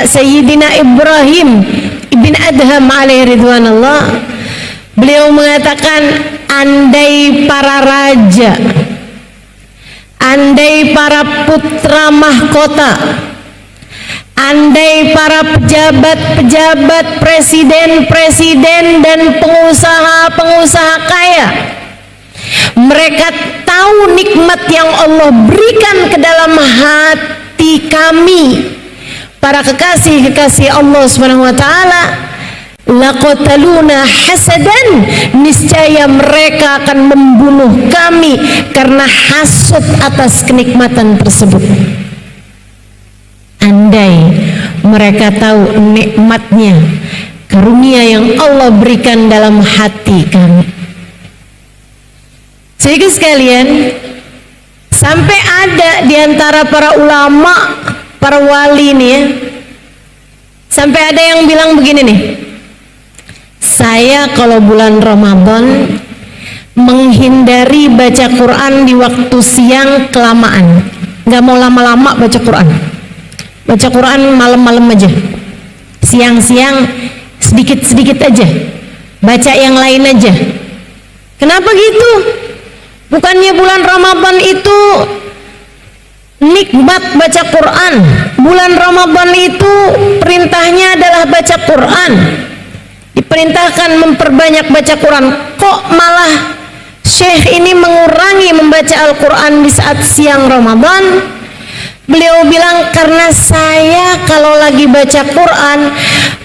Sayyidina Ibrahim ibn Adham alaihi ridwanullah. Beliau mengatakan, andai para raja, andai para putra mahkota, andai para pejabat-pejabat, presiden-presiden dan pengusaha-pengusaha kaya, mereka tahu nikmat yang Allah berikan ke dalam hati kami, para kekasih-kekasih Allah Subhanahu wa taala, laqataluna hasadan, niscaya mereka akan membunuh kami karena hasud atas kenikmatan tersebut. Andai mereka tahu nikmatnya, karunia yang Allah berikan dalam hati kami. Sehingga sekalian, sampai ada di antara para ulama, para wali nih ya, sampai ada yang bilang begini nih, saya kalau bulan Ramadan menghindari baca Quran di waktu siang kelamaan, nggak mau lama-lama baca Quran. Baca Quran malam-malam aja, siang-siang sedikit-sedikit aja, baca yang lain aja. Kenapa gitu? Bukannya bulan Ramadan itu nikmat baca Quran, bulan Ramadan itu perintahnya adalah baca Quran, diperintahkan memperbanyak baca Quran. Kok malah Syekh ini mengurangi membaca Al-Quran di saat siang Ramadan? Beliau bilang, karena saya kalau lagi baca Quran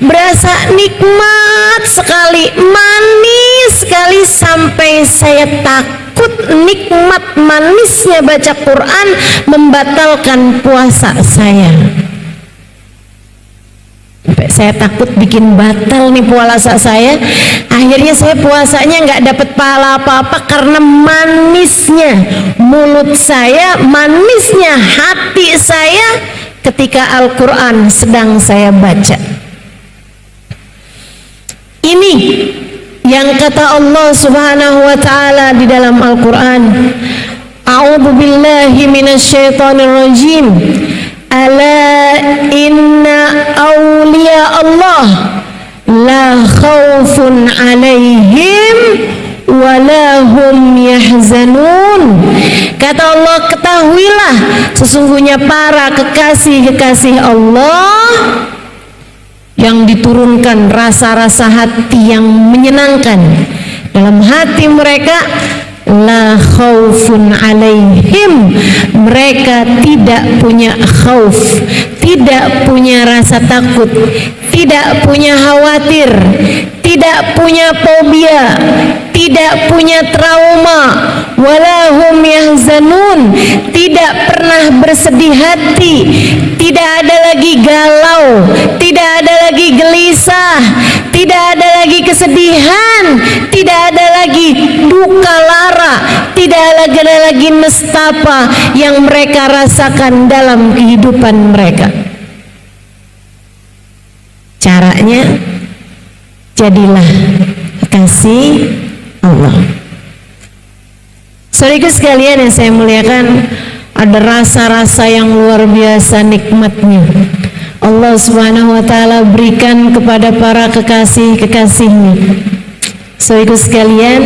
berasa nikmat sekali, manis sekali, sampai saya takut nikmat manisnya baca Quran membatalkan puasa saya. Sampai saya takut bikin batal nih puasa saya. Akhirnya saya puasanya nggak dapat pahala apa-apa karena manisnya mulut saya, manisnya hati saya ketika Al-Quran sedang saya baca. Ini yang kata Allah Subhanahu wa ta'ala di dalam Al-Quran, a'udzu billahi minasyaitonir rajim, ala inna awliya Allah la khawfun alaihim walahum yahzanun. Kata Allah, ketahuilah sesungguhnya para kekasih-kekasih Allah yang diturunkan rasa-rasa hati yang menyenangkan dalam hati mereka, la khaufun alaihim, mereka tidak punya khauf, tidak punya rasa takut, tidak punya khawatir, tidak punya fobia, tidak punya trauma, walahum yahzanun, tidak pernah bersedih hati, tidak ada lagi galau, tidak ada lagi gelisah, tidak ada lagi kesedihan, tidak ada lagi duka lara, tidak ada lagi nestapa yang mereka rasakan dalam kehidupan mereka. Caranya, jadilah kekasih Allah. Saudara sekalian yang saya muliakan, ada rasa-rasa yang luar biasa nikmatnya Allah Subhanahu wa ta'ala berikan kepada para kekasih-kekasihnya. Saudara sekalian,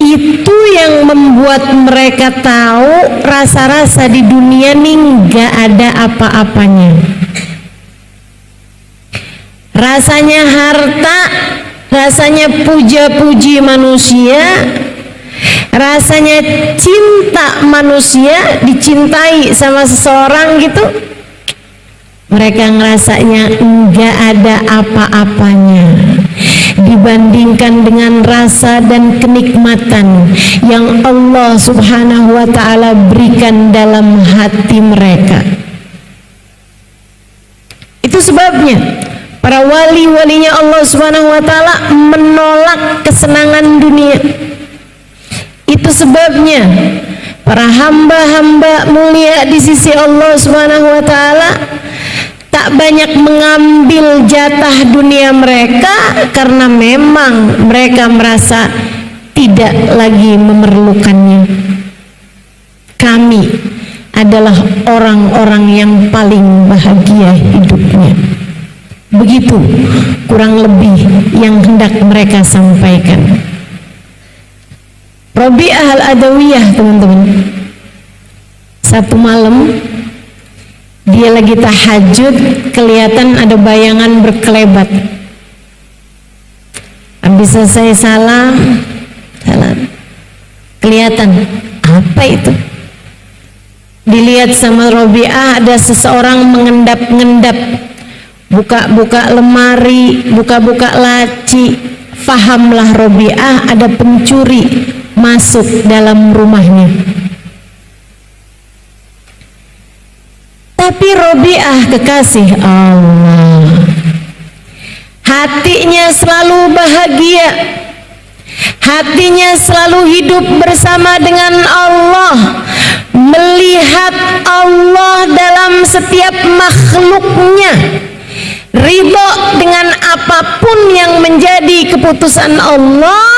itu yang membuat mereka tahu rasa-rasa di dunia ini nggak ada apa-apanya. Rasanya harta, rasanya puja-puji manusia, rasanya cinta manusia, dicintai sama seseorang gitu, mereka ngerasanya enggak ada apa-apanya dibandingkan dengan rasa dan kenikmatan yang Allah Subhanahu wa ta'ala berikan dalam hati mereka. Itu sebabnya para wali-walinya Allah Subhanahu wa ta'ala menolak kesenangan dunia. Itu sebabnya para hamba-hamba mulia di sisi Allah Subhanahu wa ta'ala tak banyak mengambil jatah dunia mereka, karena memang mereka merasa tidak lagi memerlukannya. Kami adalah orang-orang yang paling bahagia hidupnya. Begitu kurang lebih yang hendak mereka sampaikan. Rabi'ah al-Adawiyah, teman-teman, satu malam dia lagi tahajud, kelihatan ada bayangan berkelebat. Habis selesai salam, kelihatan apa itu? Dilihat sama Rabi'ah, ada seseorang mengendap-ngendap, buka-buka lemari, buka-buka laci. Fahamlah Rabi'ah ada pencuri masuk dalam rumahnya. Tapi Rabi'ah kekasih Allah, hatinya selalu bahagia, hatinya selalu hidup bersama dengan Allah, melihat Allah dalam setiap makhluknya, ridho dengan apapun yang menjadi keputusan Allah,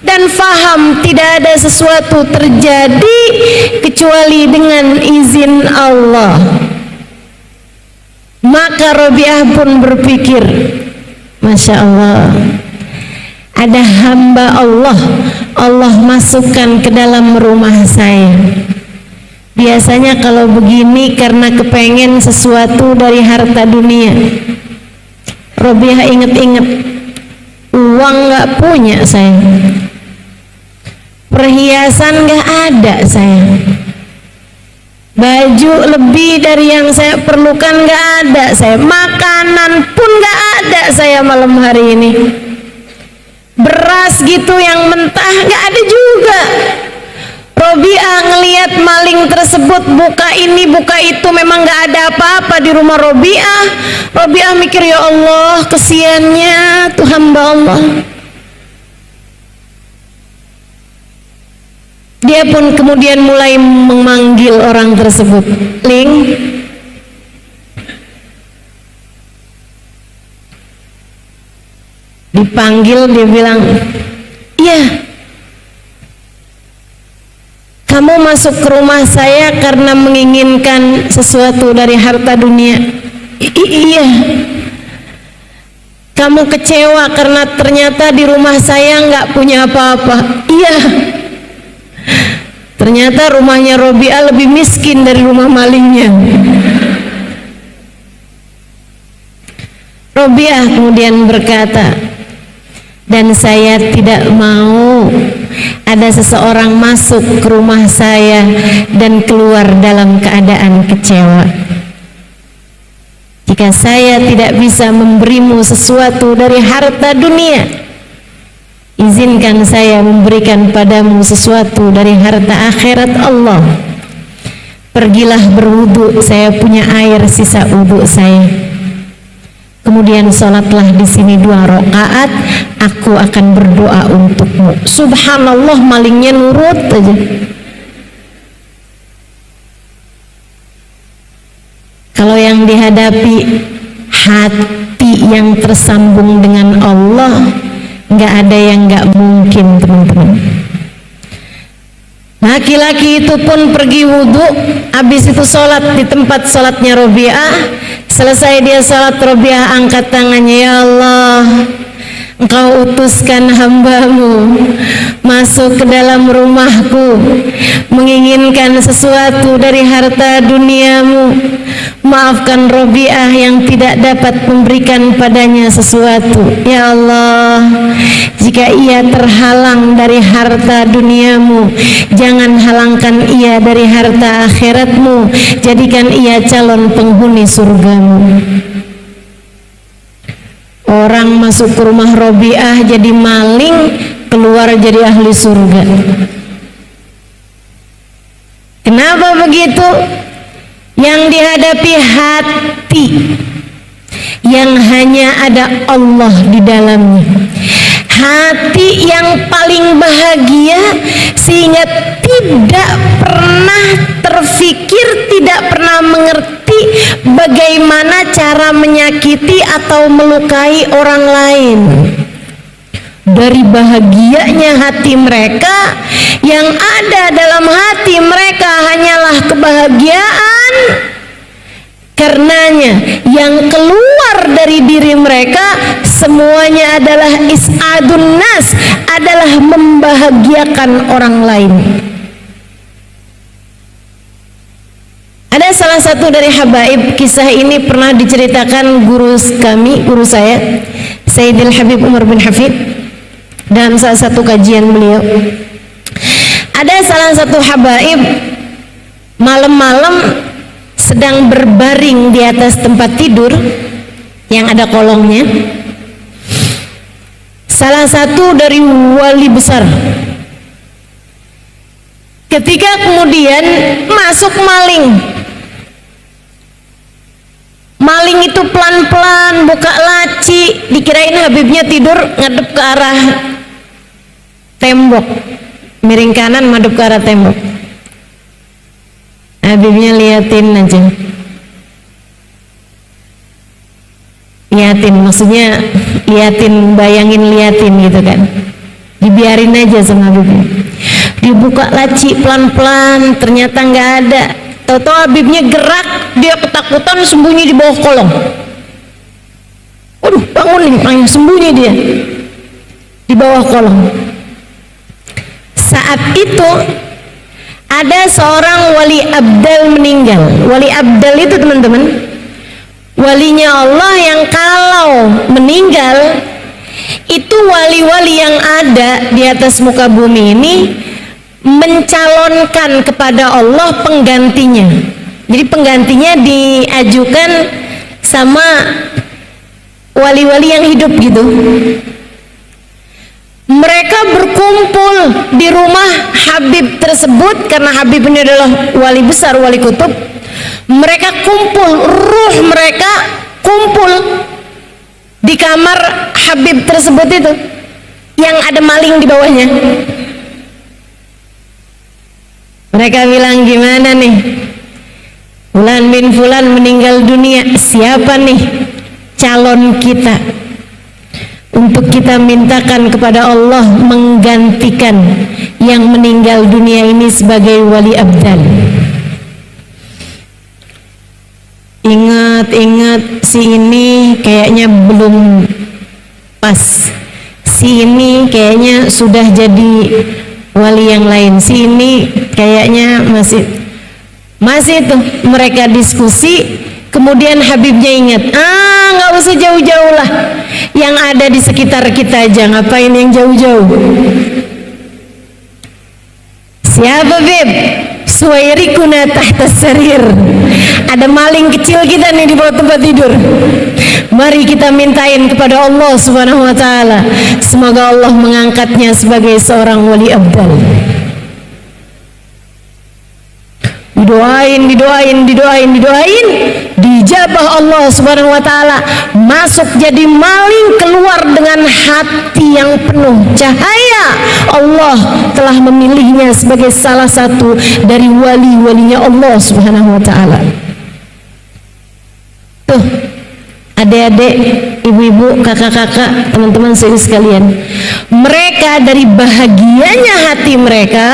dan faham tidak ada sesuatu terjadi kecuali dengan izin Allah. Maka Rabi'ah pun berpikir, Masya Allah, ada hamba Allah, Allah masukkan ke dalam rumah saya. Biasanya kalau begini karena kepengen sesuatu dari harta dunia. Rabi'ah inget-inget, uang gak punya saya, perhiasan gak ada saya, baju lebih dari yang saya perlukan gak ada saya, makanan pun gak ada saya malam hari ini, beras gitu yang mentah gak ada juga. Rabi'ah ngelihat maling tersebut buka ini buka itu, memang gak ada apa-apa di rumah Rabi'ah. Rabi'ah mikir, ya Allah, kesiannya tuh hamba Allah. Dia pun kemudian mulai memanggil orang tersebut. Ling, dipanggil, dia bilang, iya, kamu masuk ke rumah saya karena menginginkan sesuatu dari harta dunia. Iya. Kamu kecewa karena ternyata di rumah saya nggak punya apa-apa. Iya. Ternyata rumahnya Rabi'ah lebih miskin dari rumah malingnya. Rabi'ah kemudian berkata, dan saya tidak mau ada seseorang masuk ke rumah saya dan keluar dalam keadaan kecewa. Jika saya tidak bisa memberimu sesuatu dari harta dunia, izinkan saya memberikan padamu sesuatu dari harta akhirat Allah. Pergilah berwudu, saya punya air sisa wudu saya. Kemudian sholatlah di sini 2 rakaat, aku akan berdoa untukmu. Subhanallah, malingnya nurut aja. Kalau yang dihadapi hati yang tersambung dengan Allah, nggak ada yang nggak mungkin, teman-teman. Laki-laki itu pun pergi wudhu, habis itu sholat di tempat sholatnya Rabi'ah. Selesai dia sholat, Rabi'ah angkat tangannya, ya Allah, Engkau utuskan hambamu masuk ke dalam rumahku menginginkan sesuatu dari harta duniamu. Maafkan Rabi'ah yang tidak dapat memberikan padanya sesuatu. Ya Allah, jika ia terhalang dari harta duniamu, jangan halangkan ia dari harta akhiratmu. Jadikan ia calon penghuni surgamu. Orang masuk ke rumah Rabi'ah jadi maling, keluar jadi ahli surga. Kenapa begitu? Yang dihadapi hati yang hanya ada Allah di dalamnya, hati yang paling bahagia sehingga tidak pernah terfikir, tidak pernah mengerti bagaimana cara menyakiti atau melukai orang lain. dari bahagianya hati mereka. Yang ada dalam hati mereka hanyalah kebahagiaan. Karenanya yang keluar dari diri mereka semuanya adalah is'adun nas, adalah membahagiakan orang lain. Ada salah satu dari habaib, kisah ini pernah diceritakan guru kami, guru saya, Sayyidil Habib Umar bin Hafid, dalam salah satu kajian beliau. Ada salah satu habaib malam-malam sedang berbaring di atas tempat tidur yang ada kolongnya. Salah satu dari wali besar. Ketika kemudian masuk maling. Maling itu pelan-pelan buka laci, dikirain Habibnya tidur ngadep ke arah tembok, miring kanan madep ke arah tembok. Habibnya liatin aja, liatin, maksudnya liatin, bayangin liatin gitu kan, dibiarin aja sama Habibnya. Dibuka laci pelan-pelan, ternyata nggak ada. Tahu-tahu Habibnya gerak, dia ketakutan sembunyi di bawah kolong. Waduh, bangun nih, sembunyi dia di bawah kolong. Saat itu ada seorang wali abdal meninggal. Wali abdal itu teman-teman, walinya Allah yang kalau meninggal itu wali-wali yang ada di atas muka bumi ini mencalonkan kepada Allah penggantinya. Jadi penggantinya diajukan sama wali-wali yang hidup gitu. Mereka berkumpul di rumah Habib tersebut karena Habib ini adalah wali besar, wali kutub. Mereka kumpul, ruh mereka kumpul di kamar Habib tersebut itu yang ada maling di bawahnya. Mereka bilang, gimana nih, Fulan bin Fulan meninggal dunia, siapa nih calon kita untuk kita mintakan kepada Allah menggantikan yang meninggal dunia ini sebagai wali abdal. Ingat si ini kayaknya belum pas, si ini kayaknya sudah jadi wali yang lain, si ini kayaknya masih tuh mereka diskusi. Kemudian Habibnya ingat, nggak usah jauh-jauh lah, yang ada di sekitar kita aja, ngapain yang jauh-jauh. Siapa Bib? Suwairikuna tahta sarir. Ada maling kecil kita nih di bawah tempat tidur. Mari kita mintain kepada Allah Subhanahu wa ta'ala, semoga Allah mengangkatnya sebagai seorang wali abdal. Didoain, dijabah Allah Subhanahu wa ta'ala, masuk jadi maling, keluar dengan hati yang penuh cahaya. Allah telah memilihnya sebagai salah satu dari wali-walinya Allah Subhanahu wa ta'ala. Tuh adik-adik, ibu-ibu, kakak-kakak, teman-teman sekalian, mereka dari bahagianya hati mereka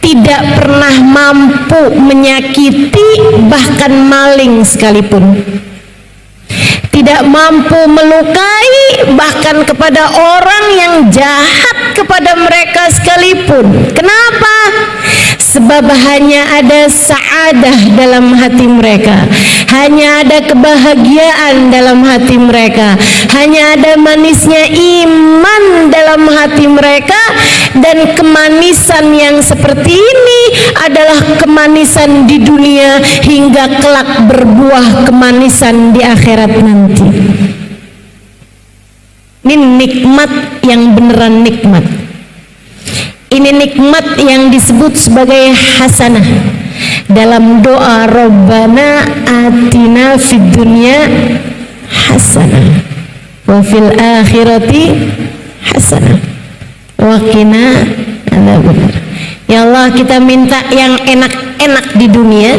tidak pernah mampu menyakiti bahkan maling sekalipun, tidak mampu melukai bahkan kepada orang yang jahat kepada mereka sekalipun. Kenapa? Sebab hanya ada sa'adah dalam hati mereka, hanya ada kebahagiaan dalam hati mereka, hanya ada manisnya iman dalam hati mereka. Dan kemanisan yang seperti ini adalah kemanisan di dunia hingga kelak berbuah kemanisan di akhirat nanti. Ini nikmat yang beneran nikmat. Ini nikmat yang disebut sebagai hasanah dalam doa Rabbana atina fid dunya hasanah wa fil akhirati hasanah wa qina adzabannar. Ya Allah, kita minta yang enak-enak di dunia,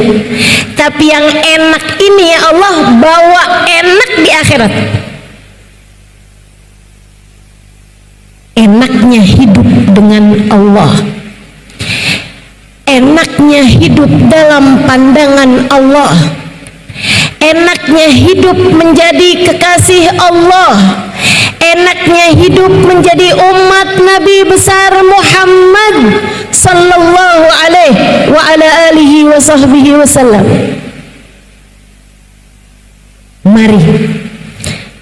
tapi yang enak ini ya Allah bawa enak di akhirat. enaknya hidup dengan Allah, enaknya hidup dalam pandangan Allah, enaknya hidup menjadi kekasih Allah, enaknya hidup menjadi umat Nabi besar Muhammad sallallahu alaihi wa ala alihi wa sahbihi wasallam. Mari,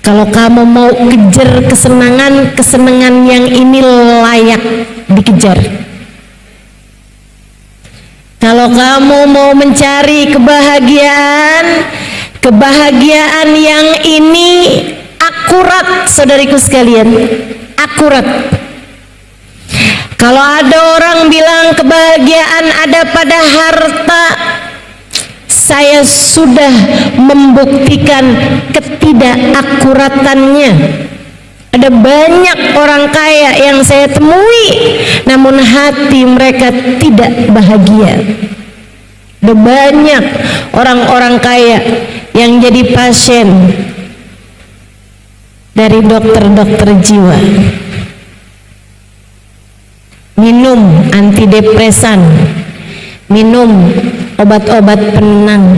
kalau kamu mau kejar kesenangan yang ini layak dikejar. Kalau kamu mau mencari kebahagiaan yang ini akurat, saudariku sekalian, akurat. Kalau ada orang bilang kebahagiaan ada pada harta, saya sudah membuktikan ketidakakuratannya. Ada banyak orang kaya yang saya temui, namun hati mereka tidak bahagia. Ada banyak orang-orang kaya yang jadi pasien dari dokter-dokter jiwa, minum antidepresan, minum obat-obat penenang.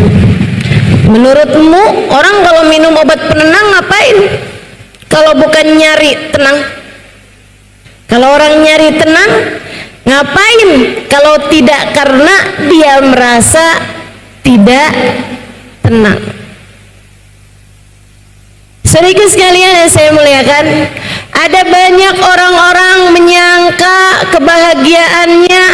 Menurutmu orang kalau minum obat penenang ngapain? Kalau bukan nyari tenang. Kalau orang nyari tenang ngapain? Kalau tidak karena dia merasa tidak tenang. Saudaraku sekalian yang saya muliakan, ada banyak orang-orang menyangka kebahagiaannya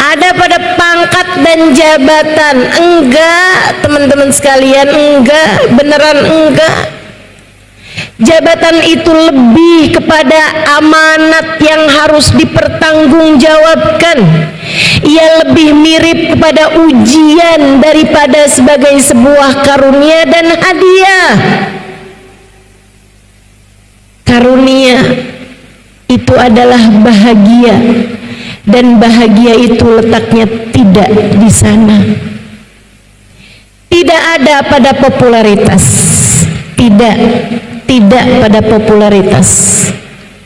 ada pada pangkat dan jabatan. Enggak, teman-teman sekalian, enggak, beneran enggak. Jabatan itu lebih kepada amanat yang harus dipertanggungjawabkan. Ia lebih mirip kepada ujian daripada sebagai sebuah karunia dan hadiah. Karunia itu adalah bahagia, dan bahagia itu letaknya tidak di sana. Tidak ada pada popularitas, tidak pada popularitas.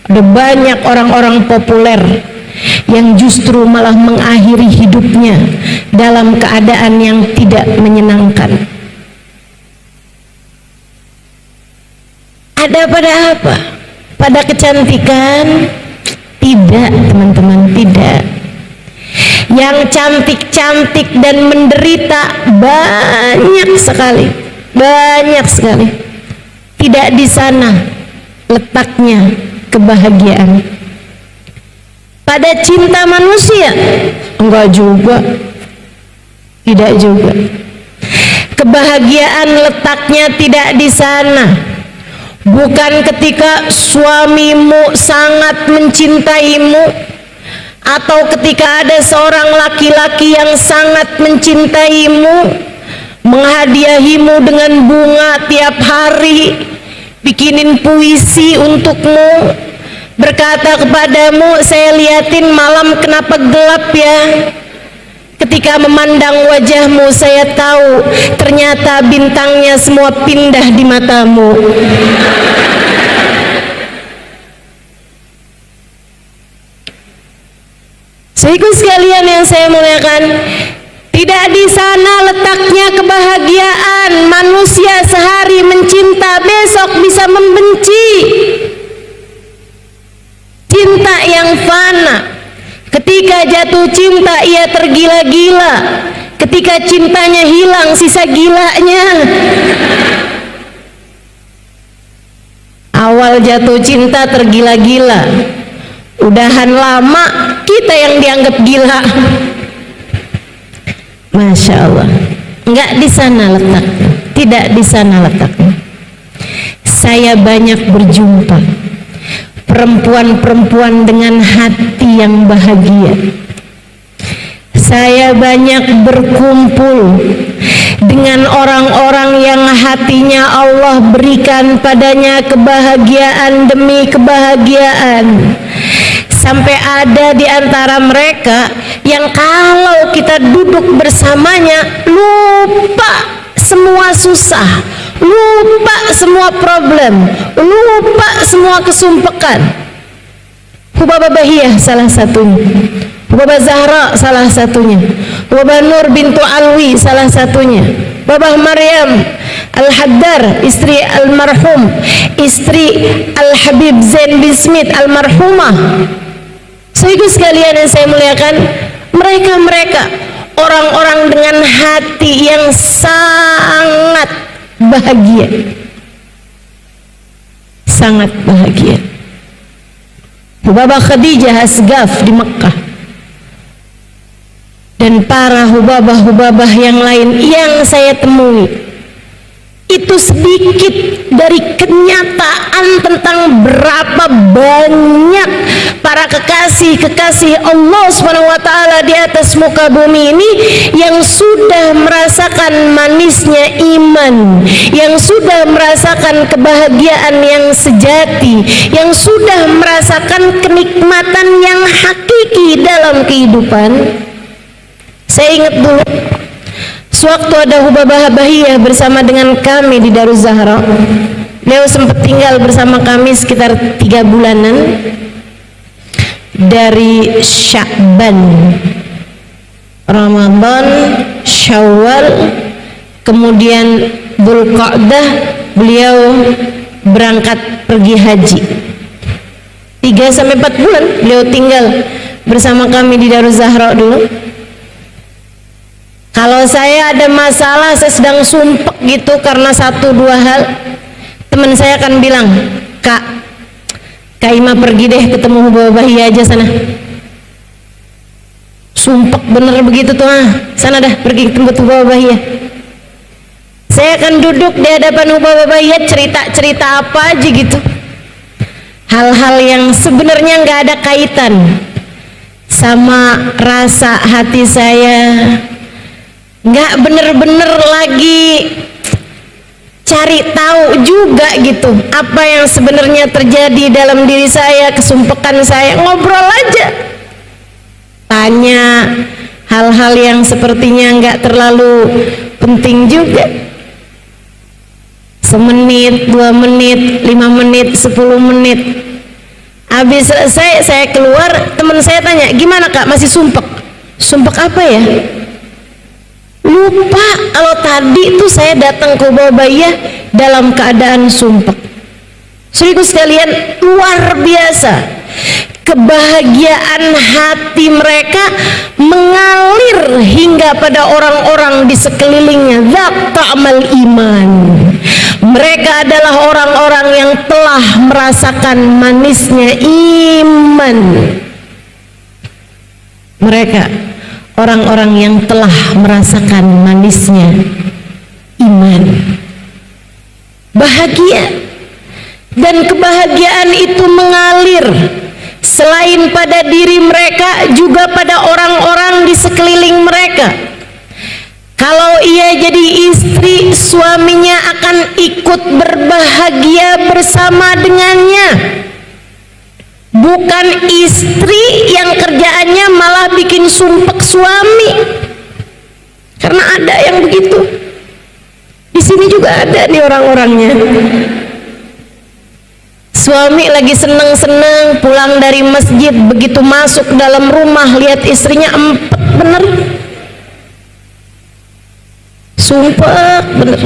Ada banyak orang-orang populer yang justru malah mengakhiri hidupnya dalam keadaan yang tidak menyenangkan. Ada pada apa? Pada kecantikan? Tidak, teman-teman, tidak. Yang cantik-cantik dan menderita banyak sekali, banyak sekali. Tidak di sana letaknya kebahagiaan. Pada cinta manusia? Enggak juga, tidak juga. Kebahagiaan letaknya tidak di sana. Bukan ketika suamimu sangat mencintaimu, atau ketika ada seorang laki-laki yang sangat mencintaimu, menghadiahimu dengan bunga tiap hari, bikinin puisi untukmu, berkata kepadamu, saya liatin malam kenapa gelap ya. Ketika memandang wajahmu, saya tahu ternyata bintangnya semua pindah di matamu. Saudaraku sekalian yang saya muliakan, tidak di sana letaknya kebahagiaan. Manusia sehari mencinta, besok bisa membenci. Cinta yang fana. Ketika jatuh cinta ia tergila-gila. Ketika cintanya hilang, sisa gilanya. Awal jatuh cinta tergila-gila, udahan lama kita yang dianggap gila. Masya Allah, enggak di sana letaknya, tidak di sana letaknya. Saya banyak berjumpa perempuan-perempuan dengan hati yang bahagia. Saya banyak berkumpul dengan orang-orang yang hatinya Allah berikan padanya kebahagiaan demi kebahagiaan. Sampai ada di antara mereka yang kalau kita duduk bersamanya lupa semua susah, lupa semua problem, lupa semua kesumpekan. Hubabah Bahiyah salah satunya, Hubabah Zahra salah satunya, Hubabah Nur bintu Alwi salah satunya, Babah Maryam Al-Haddar, istri almarhum, istri Al-Habib Zain bin Smith almarhumah. Saudara sekalian yang saya muliakan, mereka orang-orang dengan hati yang sangat bahagia, sangat bahagia. Hubabah Khadijah Asgaf di Mekah, dan para hubabah-hubabah yang lain yang saya temui, itu sedikit dari kenyataan tentang berapa banyak para kekasih-kekasih Allah SWT di atas muka bumi ini yang sudah merasakan manisnya iman, yang sudah merasakan kebahagiaan yang sejati, yang sudah merasakan kenikmatan yang hakiki dalam kehidupan. Saya ingat dulu sewaktu ada Hubabah Bahiyah bersama dengan kami di Daruz Zahra, beliau sempat tinggal bersama kami sekitar 3 bulanan, dari Sya'ban, Ramadan, Syawal, kemudian Dzulqa'dah beliau berangkat pergi haji. 3-4 bulan beliau tinggal bersama kami di Daruz Zahra dulu. Kalau saya ada masalah, saya sedang sumpek gitu karena 1-2 hal, teman saya akan bilang, Kak Ima pergi deh ketemu Hubabah Bahiyah aja sana. Sumpek bener begitu tuh, sana dah pergi ketemu Hubabah Bahiyah. Saya akan duduk di hadapan Hubabah Bahiyah, cerita-cerita apa aja gitu, hal-hal yang sebenarnya nggak ada kaitan sama rasa hati saya, nggak bener-bener lagi cari tahu juga gitu apa yang sebenarnya terjadi dalam diri saya, kesumpekan saya, ngobrol aja, tanya hal-hal yang sepertinya nggak terlalu penting juga. 1 menit, 2 menit, 5 menit, 10 menit, habis selesai saya keluar, teman saya tanya, gimana Kak, masih sumpek? Sumpek apa ya? Lupa kalau tadi tuh saya datang ke Hubabah Bahiyah dalam keadaan sumpek. Saudaraku sekalian, luar biasa kebahagiaan hati mereka mengalir hingga pada orang-orang di sekelilingnya. Dzaq ta'mal iman. Mereka adalah orang-orang yang telah merasakan manisnya iman. Mereka orang-orang yang telah merasakan manisnya iman. Bahagia, dan kebahagiaan itu mengalir selain pada diri mereka juga pada orang-orang di sekeliling mereka. Kalau ia jadi istri, suaminya akan ikut berbahagia bersama dengannya. Bukan istri yang kerjaannya malah bikin sumpek suami. Karena ada yang begitu. Di sini juga ada nih orang-orangnya. Suami lagi seneng-seneng pulang dari masjid, begitu masuk dalam rumah lihat istrinya empet bener. Sumpek bener.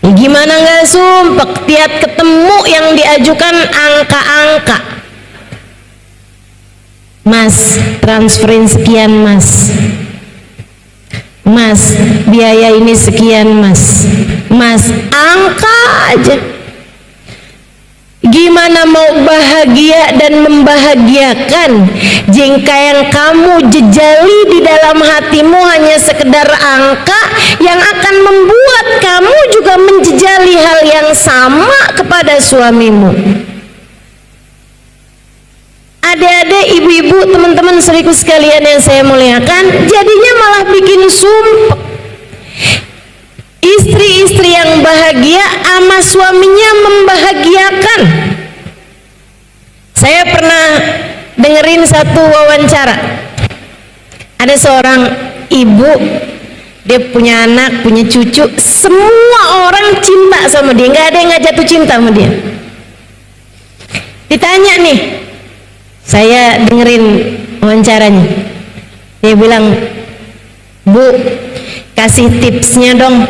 Ya gimana nggak sumpek, tiap ketemu yang diajukan angka-angka. Mas, transferin sekian mas. Mas, biaya ini sekian mas. Mas, angka aja. Gimana mau bahagia dan membahagiakan jika yang kamu jejali di dalam hatimu hanya sekedar angka yang akan membuat kamu juga menjejali hal yang sama kepada suamimu. Adik-adik, ibu-ibu, teman-teman, saudaraku sekalian yang saya muliakan, jadinya malah bikin sumpah. Istri-istri yang bahagia sama suaminya membahagiakan. Saya pernah dengerin satu wawancara. Ada seorang ibu, dia punya anak, punya cucu, semua orang cinta sama dia, nggak ada yang nggak jatuh cinta sama dia. Ditanya nih, Saya dengerin wawancaranya. Dia bilang, Bu, kasih tipsnya dong.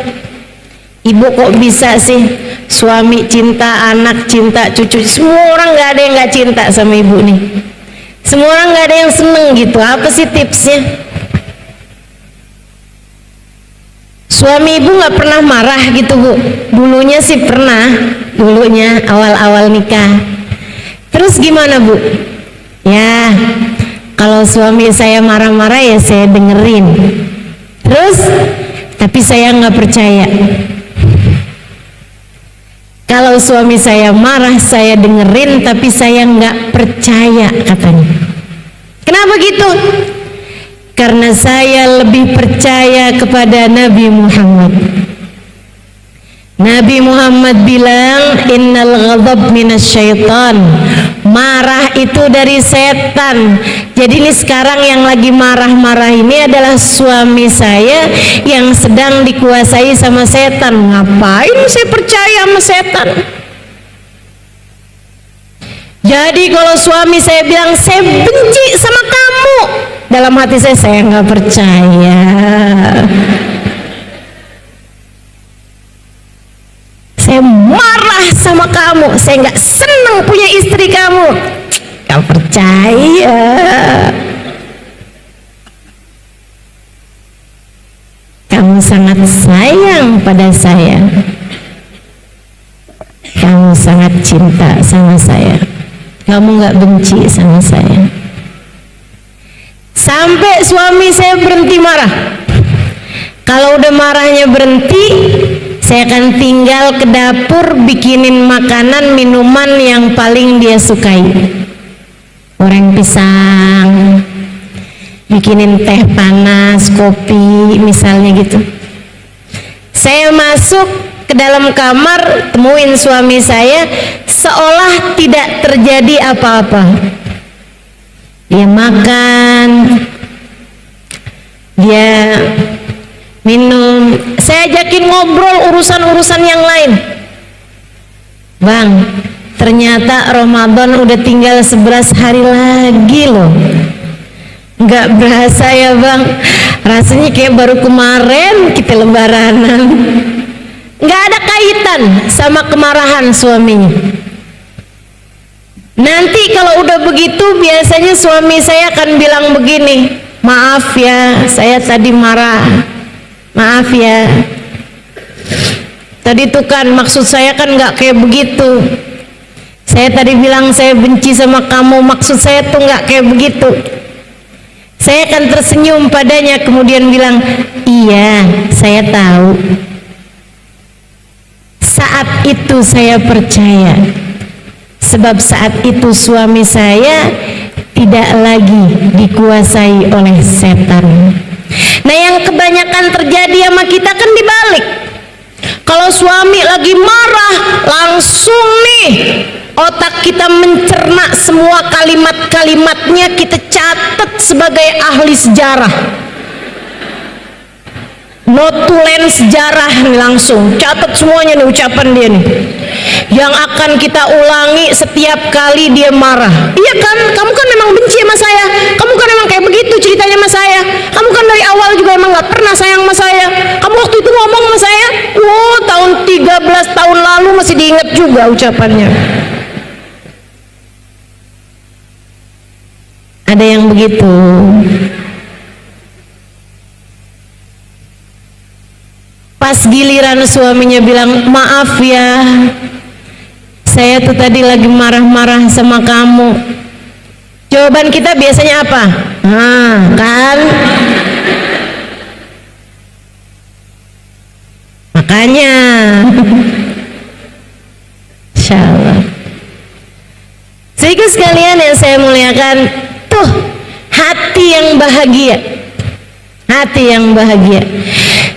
Ibu kok bisa sih suami cinta, anak cinta, cucu, semua orang nggak ada yang nggak cinta sama ibu nih. Semua orang nggak ada yang seneng gitu. Apa sih tipsnya? Suami ibu nggak pernah marah gitu, Bu? Dulunya sih pernah, dulunya awal-awal nikah. Terus gimana, Bu? Ya, kalau suami saya marah-marah ya saya dengerin. Terus, tapi saya nggak percaya. Kalau suami saya marah, saya dengerin, tapi saya nggak percaya, katanya. Kenapa gitu? Karena saya lebih percaya kepada Nabi Muhammad. Nabi Muhammad bilang, innal ghadab minasyaitan. Marah itu dari setan. Jadi ini sekarang yang lagi marah-marah ini adalah suami saya yang sedang dikuasai sama setan. Ngapain saya percaya sama setan? Jadi kalau suami saya bilang, saya benci sama kamu, dalam hati saya nggak percaya. Saya marah sama kamu, saya nggak seneng punya istri kamu, nggak percaya. Kamu sangat sayang pada saya, kamu sangat cinta sama saya, kamu nggak benci sama saya. Sampai suami saya berhenti marah. Kalau udah marahnya berhenti, saya akan tinggal ke dapur bikinin makanan minuman yang paling dia sukai. Goreng pisang, bikinin teh panas, kopi misalnya gitu. Saya masuk ke dalam kamar, temuin suami saya seolah tidak terjadi apa-apa. Dia makan, dia minum, saya ajakin ngobrol urusan-urusan yang lain. Bang, ternyata Ramadan udah tinggal 11 hari lagi loh. Nggak berasa ya Bang, rasanya kayak baru kemarin kita lebaranan. Nggak ada kaitan sama kemarahan suaminya. Nanti kalau udah begitu biasanya suami saya akan bilang begini, maaf ya saya tadi marah, maaf ya tadi tuh kan maksud saya kan nggak kayak begitu, saya tadi bilang saya benci sama kamu, maksud saya tuh nggak kayak begitu. Saya akan tersenyum padanya kemudian bilang, iya saya tahu. Saat itu saya percaya, sebab saat itu suami saya tidak lagi dikuasai oleh setan. Nah yang kebanyakan terjadi sama kita kan dibalik. Kalau suami lagi marah, langsung nih otak kita mencerna semua kalimat-kalimatnya, kita catat sebagai ahli sejarah, notulen sejarah nih, langsung catat semuanya nih ucapan dia nih yang akan kita ulangi setiap kali dia marah. Iya kan, kamu kan memang benci sama saya, kamu kan memang kayak begitu ceritanya sama saya, kamu kan dari awal juga emang gak pernah sayang sama saya, kamu waktu itu ngomong sama saya, tahun 13 tahun lalu masih diingat juga ucapannya. Ada yang begitu. Pas giliran suaminya bilang, maaf ya saya tuh tadi lagi marah-marah sama kamu, jawaban kita biasanya apa? Nah kan makanya insyaallah. Sehingga sekalian yang saya muliakan, tuh hati yang bahagia, hati yang bahagia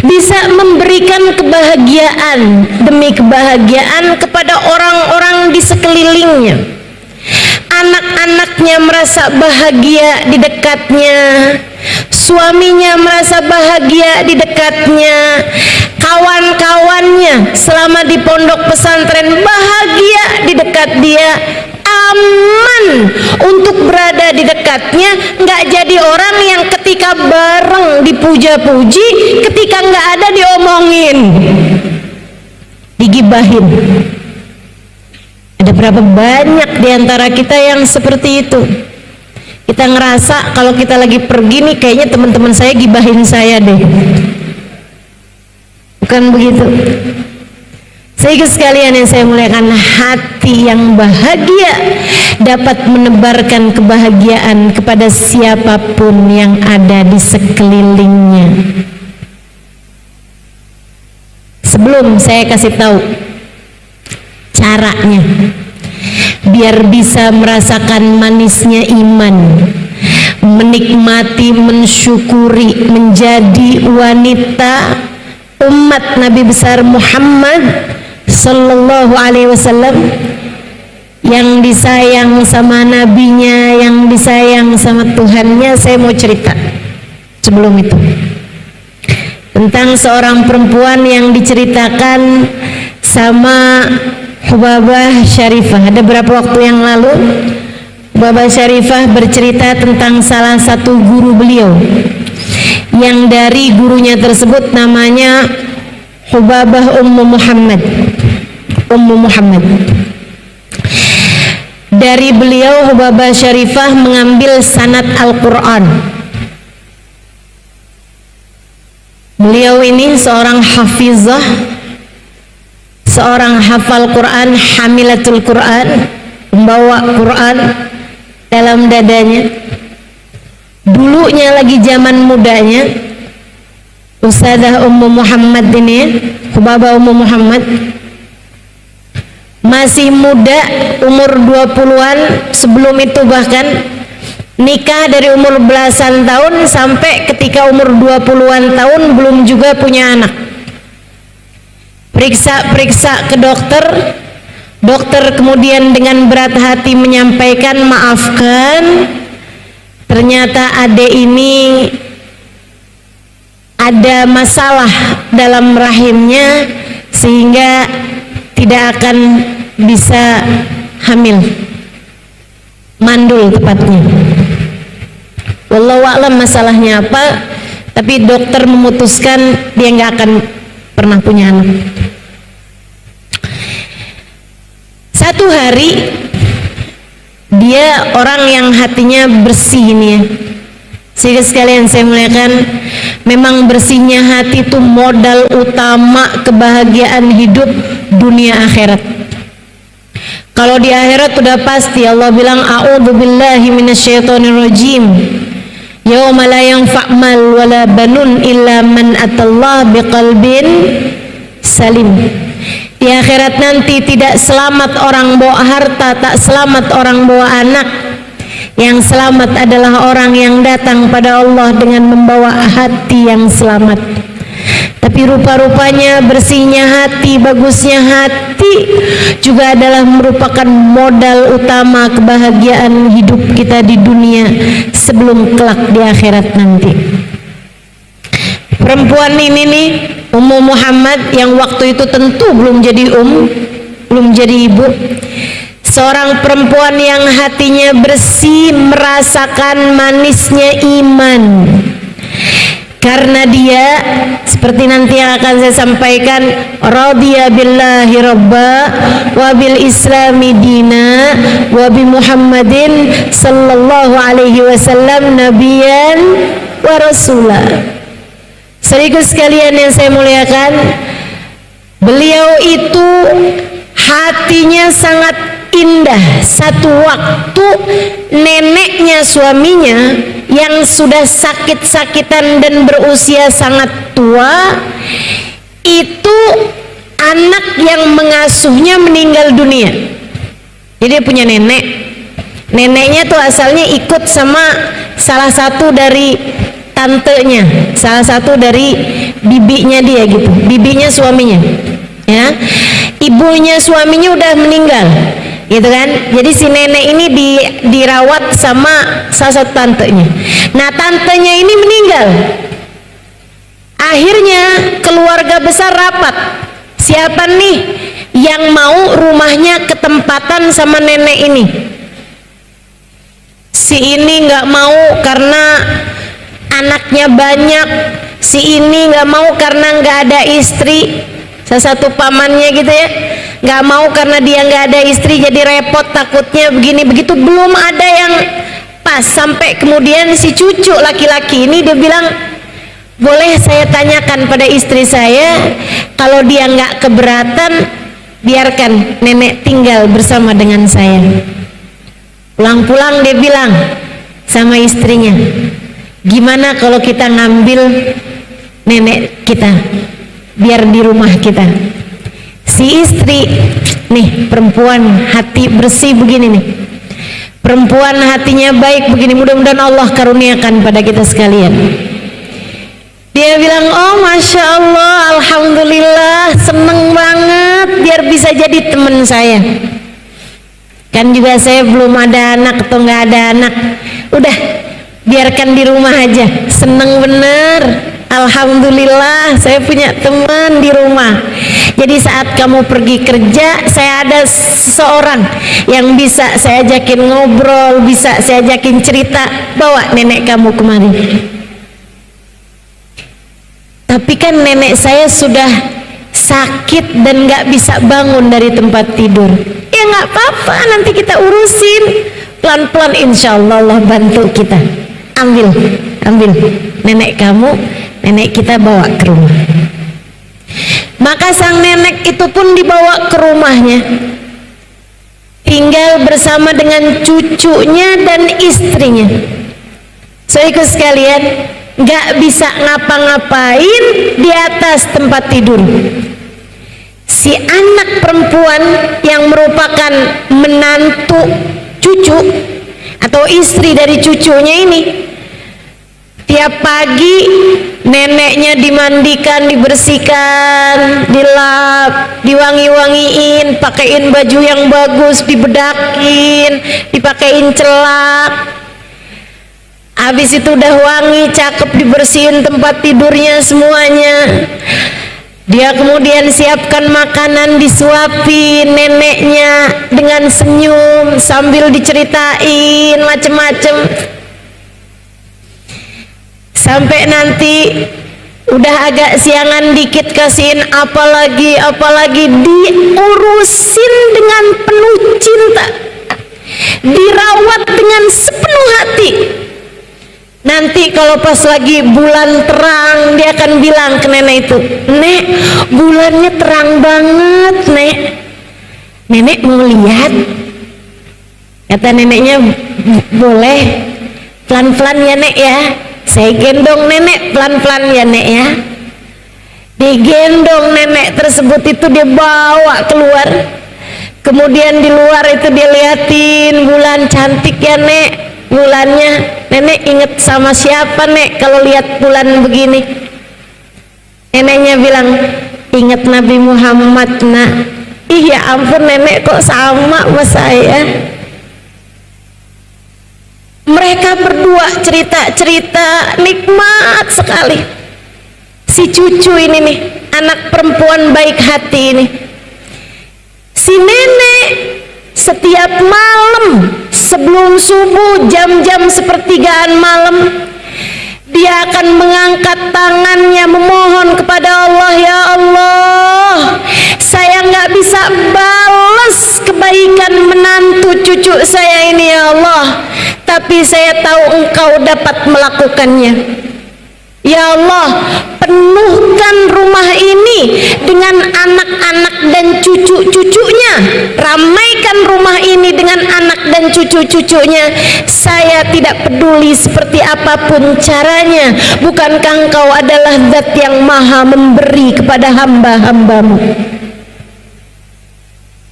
bisa memberikan kebahagiaan demi kebahagiaan kepada orang-orang di sekelilingnya. Anak-anaknya merasa bahagia di dekatnya, suaminya merasa bahagia di dekatnya, kawan-kawannya selama di pondok pesantren bahagia di dekat dia, aman untuk berada di dekatnya, nggak jadi orang yang ketika bareng dipuja-puji, ketika nggak ada diomongin, digibahin. Ada berapa banyak di antara kita yang seperti itu? Kita ngerasa kalau kita lagi pergi nih, kayaknya teman-teman saya gibahin saya deh. Bukan begitu? Sehingga sekalian yang saya muliakan, hati yang bahagia dapat menebarkan kebahagiaan kepada siapapun yang ada di sekelilingnya. Sebelum saya kasih tahu caranya biar bisa merasakan manisnya iman, menikmati, mensyukuri, menjadi wanita umat Nabi besar Muhammad Sallallahu Alaihi Wasallam yang disayang sama nabinya, yang disayang sama Tuhannya, saya mau cerita sebelum itu tentang seorang perempuan yang diceritakan sama Hubabah Syarifah. Ada beberapa waktu yang lalu Hubabah Syarifah bercerita tentang salah satu guru beliau yang dari gurunya tersebut namanya Hubabah Ummu Muhammad. Dari beliau Hubabah Syarifah mengambil sanad Al-Quran. Beliau ini seorang hafizah, seorang hafal Quran, hamilatul Quran, membawa Quran dalam dadanya. Dulunya lagi zaman mudanya, Ustazah Ummu Muhammad ini, Hubabah Ummu Muhammad, masih muda, umur 20-an, sebelum itu bahkan nikah dari umur belasan tahun sampai ketika umur 20-an tahun belum juga punya anak. Periksa ke dokter, dokter kemudian dengan berat hati menyampaikan, maafkan, ternyata adik ini ada masalah dalam rahimnya sehingga tidak akan bisa hamil, mandul tepatnya. Wallahu a'lam masalahnya apa, tapi dokter memutuskan dia nggak akan pernah punya anak. Satu hari dia orang yang hatinya bersih ini ya. Sehingga sekalian saya muliakan, memang bersihnya hati itu modal utama kebahagiaan hidup dunia akhirat. Kalau di akhirat sudah pasti Allah bilang a'udzubillahi minasyaitonirrajim. Yauma la yanfa' mal wala banun illa man atallaha biqalbin salim. Di akhirat nanti tidak selamat orang bawa harta, tak selamat orang bawa anak. Yang selamat adalah orang yang datang pada Allah dengan membawa hati yang selamat. Tapi rupa-rupanya bersihnya hati, bagusnya hati juga adalah merupakan modal utama kebahagiaan hidup kita di dunia sebelum kelak di akhirat nanti. Perempuan ini nih, Ummu Muhammad, yang waktu itu tentu belum jadi ibu. Seorang perempuan yang hatinya bersih, merasakan manisnya iman. Karena dia seperti nanti yang akan saya sampaikan, radiya billahi rabba wa bil islami dina wa bi Muhammadin sallallahu alaihi wasallam nabiyan wa rasulah. Sekaligus sekalian yang saya muliakan, beliau itu hatinya sangat indah. Satu waktu neneknya suaminya yang sudah sakit-sakitan dan berusia sangat tua, itu anak yang mengasuhnya meninggal dunia. Jadi dia punya nenek. Neneknya tuh asalnya ikut sama salah satu dari tantenya, salah satu dari bibinya dia gitu, bibinya suaminya ya. Ibunya suaminya udah meninggal gitu kan. Jadi si nenek ini dirawat sama salah satu tantenya. Nah, tantenya ini meninggal. Akhirnya keluarga besar rapat, siapa nih yang mau rumahnya ketempatan sama nenek ini. si ini nggak mau karena anaknya banyak, si ini nggak mau karena nggak ada istri. Salah satu pamannya gitu ya, nggak mau karena dia nggak ada istri jadi repot, takutnya begini begitu. Belum ada yang pas, sampai kemudian si cucu laki-laki ini dia bilang, boleh saya tanyakan pada istri saya, kalau dia nggak keberatan biarkan nenek tinggal bersama dengan saya. Pulang-pulang dia bilang sama istrinya, gimana kalau kita ngambil nenek kita biar di rumah kita. Si istri nih, perempuan hati bersih begini nih, perempuan hatinya baik begini, mudah-mudahan Allah karuniakan pada kita sekalian. Dia bilang, oh masya Allah, alhamdulillah, seneng banget biar bisa jadi teman saya. Kan juga saya belum ada anak atau nggak ada anak, udah biarkan di rumah aja, seneng bener. Alhamdulillah saya punya teman di rumah. Jadi saat kamu pergi kerja, saya ada seseorang yang bisa saya ajakin ngobrol, bisa saya ajakin cerita. Bawa nenek kamu kemari. Tapi kan nenek saya sudah sakit dan nggak bisa bangun dari tempat tidur. Ya nggak apa-apa, nanti kita urusin pelan-pelan, insya Allah Allah bantu kita. Ambil nenek kamu, nenek kita bawa ke rumah. Maka sang nenek itu pun dibawa ke rumahnya, tinggal bersama dengan cucunya dan istrinya. Saudaraku sekalian, nggak bisa ngapa-ngapain di atas tempat tidur. Si anak perempuan yang merupakan menantu cucu atau istri dari cucunya ini, tiap pagi neneknya dimandikan, dibersihkan, dilap, diwangi-wangiin, pakein baju yang bagus, dibedakin, dipakein celak. Habis itu udah wangi, cakep, dibersihin tempat tidurnya semuanya. Dia kemudian siapkan makanan, disuapin neneknya dengan senyum sambil diceritain macem-macem. Sampai nanti udah agak siangan dikit kasihin apalagi diurusin dengan penuh cinta, dirawat dengan sepenuh hati. Nanti kalau pas lagi bulan terang, dia akan bilang ke nenek itu, nek bulannya terang banget nek, nenek mau lihat? Kata neneknya, boleh, pelan-pelan ya nek ya. Saya gendong nenek pelan-pelan ya nek ya. Digendong nenek tersebut itu, dia bawa keluar. Kemudian di luar itu dia liatin bulan, cantik ya nek bulannya. Nenek inget sama siapa nek kalau lihat bulan begini? Neneknya bilang, inget Nabi Muhammad nak. Ih ya ampun, nenek kok sama sama saya. Mereka berdua cerita-cerita nikmat sekali. Si cucu ini nih, anak perempuan baik hati ini, si nenek setiap malam sebelum subuh, jam-jam sepertigaan malam, dia akan mengangkat tangannya memohon kepada Allah, ya Allah, saya nggak bisa balas kebaikan menantu cucu saya ini ya Allah, tapi saya tahu Engkau dapat melakukannya. Ya Allah, penuhkan rumah ini dengan anak-anak dan cucu-cucunya, ramaikan rumah ini dengan anak dan cucu-cucunya. Saya tidak peduli seperti apapun caranya, bukankah Engkau adalah Zat yang maha memberi kepada hamba-hambamu?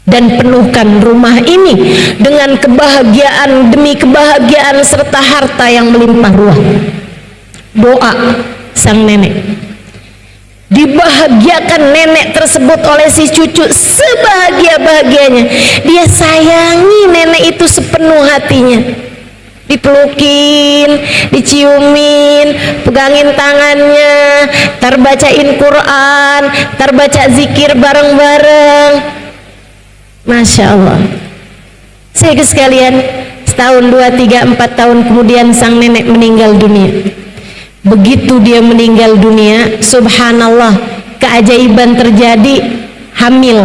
Dan penuhkan rumah ini dengan kebahagiaan demi kebahagiaan serta harta yang melimpah ruah. Doa sang nenek, dibahagiakan nenek tersebut oleh si cucu sebahagia-bahagianya. Dia sayangi nenek itu sepenuh hatinya, dipelukin, diciumin, pegangin tangannya, terbacain Quran, terbaca zikir bareng-bareng. Masya Allah. Saya sekalian, setahun, 2, 3, 4 tahun kemudian sang nenek meninggal dunia. Begitu dia meninggal dunia, subhanallah, keajaiban terjadi, hamil.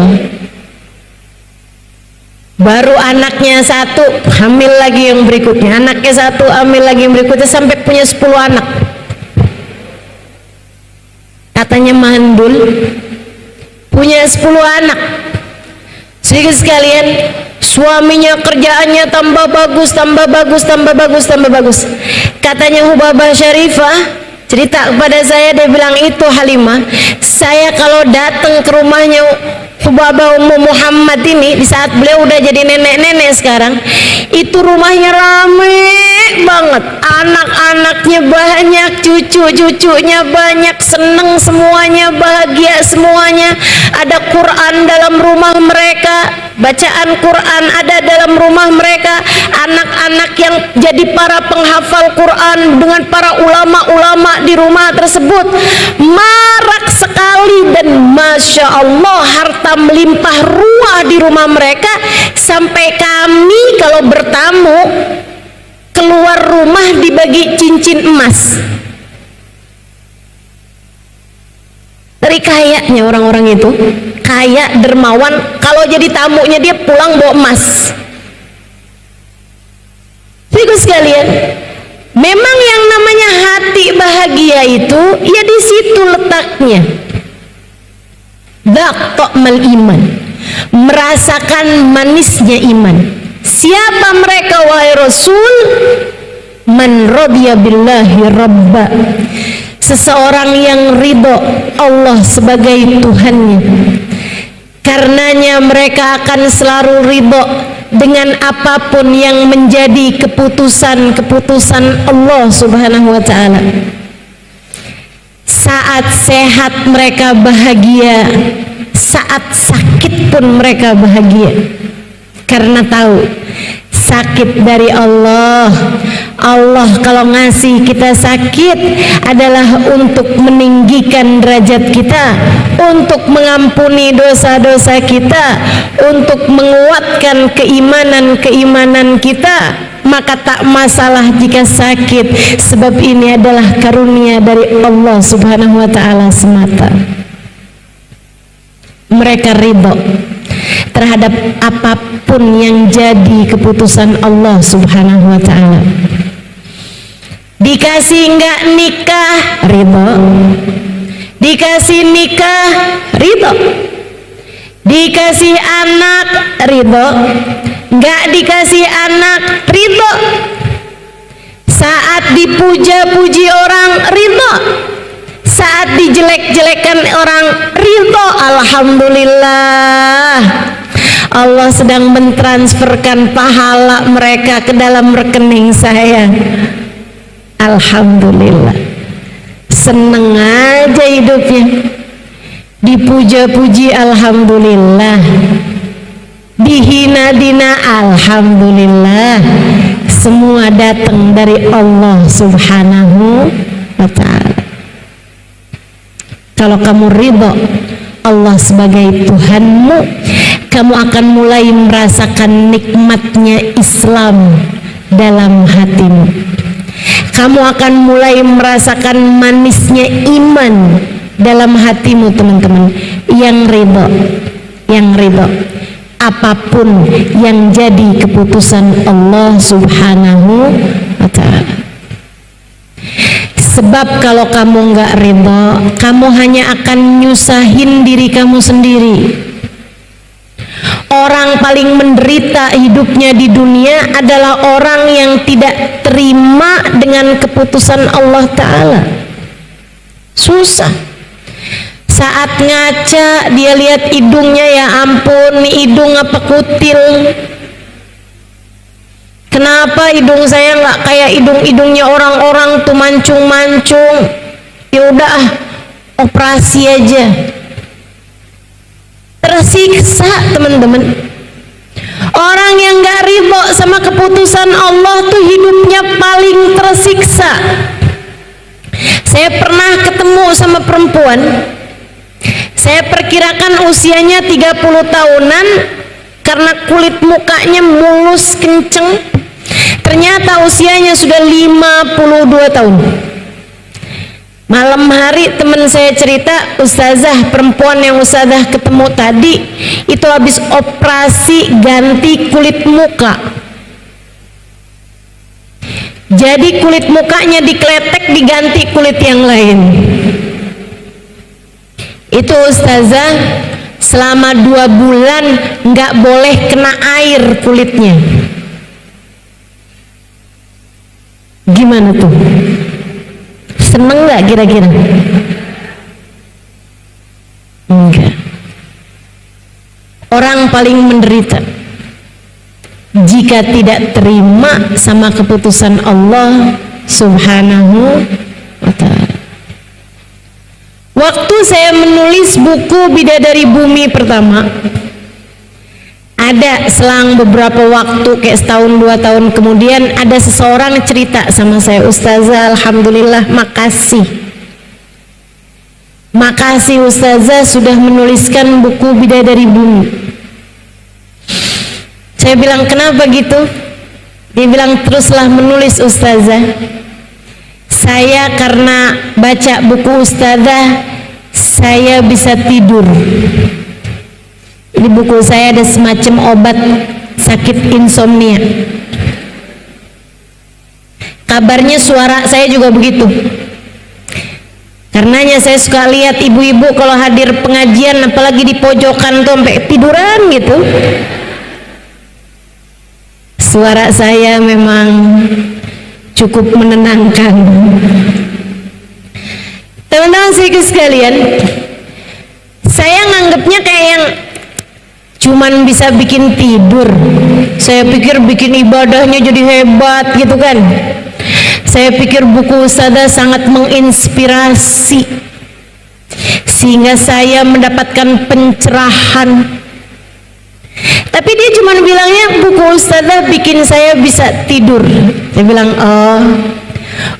Baru anaknya 1, hamil lagi yang berikutnya, anaknya 1, hamil lagi yang berikutnya, sampai punya 10 anak. Katanya mandul, punya 10 anak. Sedikit sekalian, suaminya kerjaannya tambah bagus, tambah bagus, tambah bagus, tambah bagus. Katanya Hubabah Syarifah cerita kepada saya, dia bilang, itu Halimah, saya kalau datang ke rumahnya Hubabah Ummu Muhammad ini, di saat beliau udah jadi nenek-nenek sekarang, itu rumahnya rame banget, anak-anaknya banyak, cucu-cucunya banyak, seneng semuanya, bahagia semuanya, ada Quran dalam rumah mereka, bacaan Quran ada dalam rumah mereka, anak-anak yang jadi para penghafal Quran dengan para ulama-ulama di rumah tersebut marak sekali, dan Masya Allah harta melimpah ruah di rumah mereka, sampai kami kalau bertamu keluar rumah dibagi cincin emas. Dari kayanya orang-orang itu, kaya, dermawan, kalau jadi tamunya dia pulang bawa emas. Ibu sekalian, memang yang namanya hati bahagia itu ya di situ letaknya. Dzaqal iman, merasakan manisnya iman. Siapa mereka wahai Rasul? Man radiya billahi rabba, seseorang yang ridho Allah sebagai Tuhannya. Karenanya mereka akan selalu ridho dengan apapun yang menjadi keputusan-keputusan Allah Subhanahu wa ta'ala. Saat sehat mereka bahagia, saat sakit pun mereka bahagia, karena tahu sakit dari Allah. Allah kalau ngasih kita sakit adalah untuk meninggikan derajat kita, untuk mengampuni dosa-dosa kita, untuk menguatkan keimanan-keimanan kita. Maka tak masalah jika sakit, sebab ini adalah karunia dari Allah Subhanahu wa ta'ala semata. Mereka ridho terhadap apapun yang jadi keputusan Allah Subhanahu wa ta'ala. Dikasih enggak nikah, ridho. Dikasih nikah, ridho. Dikasih anak, ridho. Enggak dikasih anak, ridho. Saat dipuja-puji orang, ridho. Saat dijelek-jelekan orang, ridho. Alhamdulillah, Allah sedang mentransferkan pahala mereka ke dalam rekening saya. Alhamdulillah, seneng aja hidupnya. Dipuja-puji, alhamdulillah. Dihina-dina, alhamdulillah. Semua datang dari Allah Subhanahu wa ta'ala. Kalau kamu ridho Allah sebagai Tuhanmu, kamu akan mulai merasakan nikmatnya Islam dalam hatimu. Kamu akan mulai merasakan manisnya iman dalam hatimu, teman-teman. Yang ridho apapun yang jadi keputusan Allah Subhanahu wa ta'ala. Sebab kalau kamu nggak ridho, kamu hanya akan nyusahin diri kamu sendiri. Orang paling menderita hidupnya di dunia adalah orang yang tidak terima dengan keputusan Allah Ta'ala. Susah. Saat ngaca dia lihat hidungnya, ya ampun, nih hidung apa kutil. Kenapa hidung saya nggak kayak hidung-hidungnya orang-orang tuh mancung-mancung? Ya udah, operasi aja. Tersiksa, teman-teman. Orang yang nggak ridho sama keputusan Allah tuh hidupnya paling tersiksa. Saya pernah ketemu sama perempuan, saya perkirakan usianya 30 tahunan, karena kulit mukanya mulus kenceng. Ternyata usianya sudah 52 tahun. Malam hari teman saya cerita, ustazah perempuan yang ustazah ketemu tadi itu habis operasi ganti kulit muka. Jadi kulit mukanya dikletek diganti kulit yang lain. Itu ustazah selama 2 bulan nggak boleh kena air kulitnya. Gimana tuh? Seneng nggak kira-kira? Enggak. Orang paling menderita jika tidak terima sama keputusan Allah Subhanahu wa ta'ala. Waktu saya menulis buku Bidadari Bumi pertama, ada selang beberapa waktu, kayak setahun 2 tahun kemudian, ada seseorang cerita sama saya, ustazah alhamdulillah makasih ustazah sudah menuliskan buku Bidadari Bumi. Saya bilang kenapa gitu? Dia bilang teruslah menulis ustazah. Saya karena baca buku ustazah saya bisa tidur. Di buku saya ada semacam obat sakit insomnia. Kabarnya suara saya juga begitu. Karenanya saya suka lihat ibu-ibu kalau hadir pengajian apalagi di pojokan tuh sampai tiduran gitu. Suara saya memang cukup menenangkan. Teman-teman sekalian, saya nganggapnya kayak yang cuman bisa bikin tidur. Saya pikir bikin ibadahnya jadi hebat gitu kan. Saya pikir buku ustazah sangat menginspirasi sehingga saya mendapatkan pencerahan. Tapi dia cuma bilangnya buku ustazah bikin saya bisa tidur. Saya bilang, oh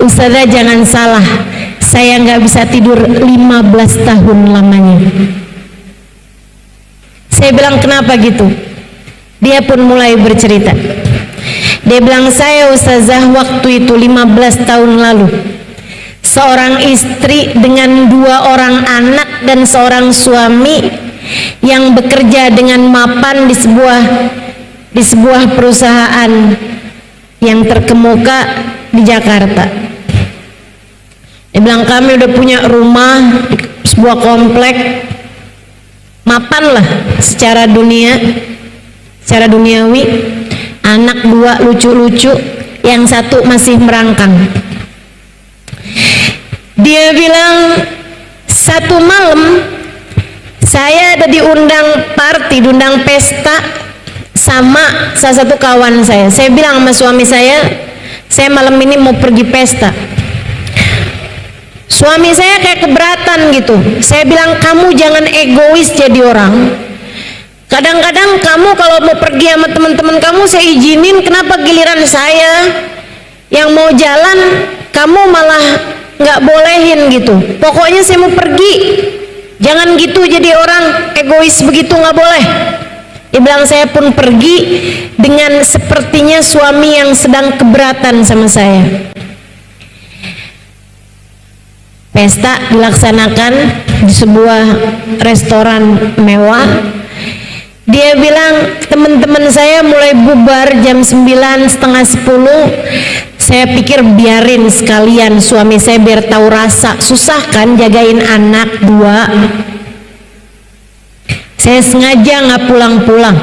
ustazah jangan salah, saya nggak bisa tidur 15 tahun lamanya. Saya bilang kenapa gitu? Dia pun mulai bercerita. Dia bilang, saya ustazah waktu itu 15 tahun lalu, seorang istri dengan 2 orang anak dan seorang suami yang bekerja dengan mapan di sebuah perusahaan yang terkemuka di Jakarta. Dia bilang kami udah punya rumah di sebuah komplek, mapan lah secara duniawi, anak 2 lucu-lucu, yang 1 masih merangkang. Dia bilang satu malam saya ada diundang diundang pesta sama salah satu kawan saya. Saya bilang sama suami saya malam ini mau pergi pesta. Suami saya kayak keberatan gitu. Saya bilang kamu jangan egois jadi orang. Kadang-kadang kamu kalau mau pergi sama teman-teman kamu saya izinin, kenapa giliran saya yang mau jalan kamu malah nggak bolehin gitu. Pokoknya saya mau pergi, jangan gitu jadi orang egois begitu, nggak boleh. Dia bilang saya pun pergi dengan sepertinya suami yang sedang keberatan sama saya. Pesta dilaksanakan di sebuah restoran mewah. Dia bilang teman-teman saya mulai bubar jam 9, setengah 10. Saya pikir biarin sekalian suami saya biar tahu rasa, susah kan jagain anak 2. Saya sengaja nggak pulang-pulang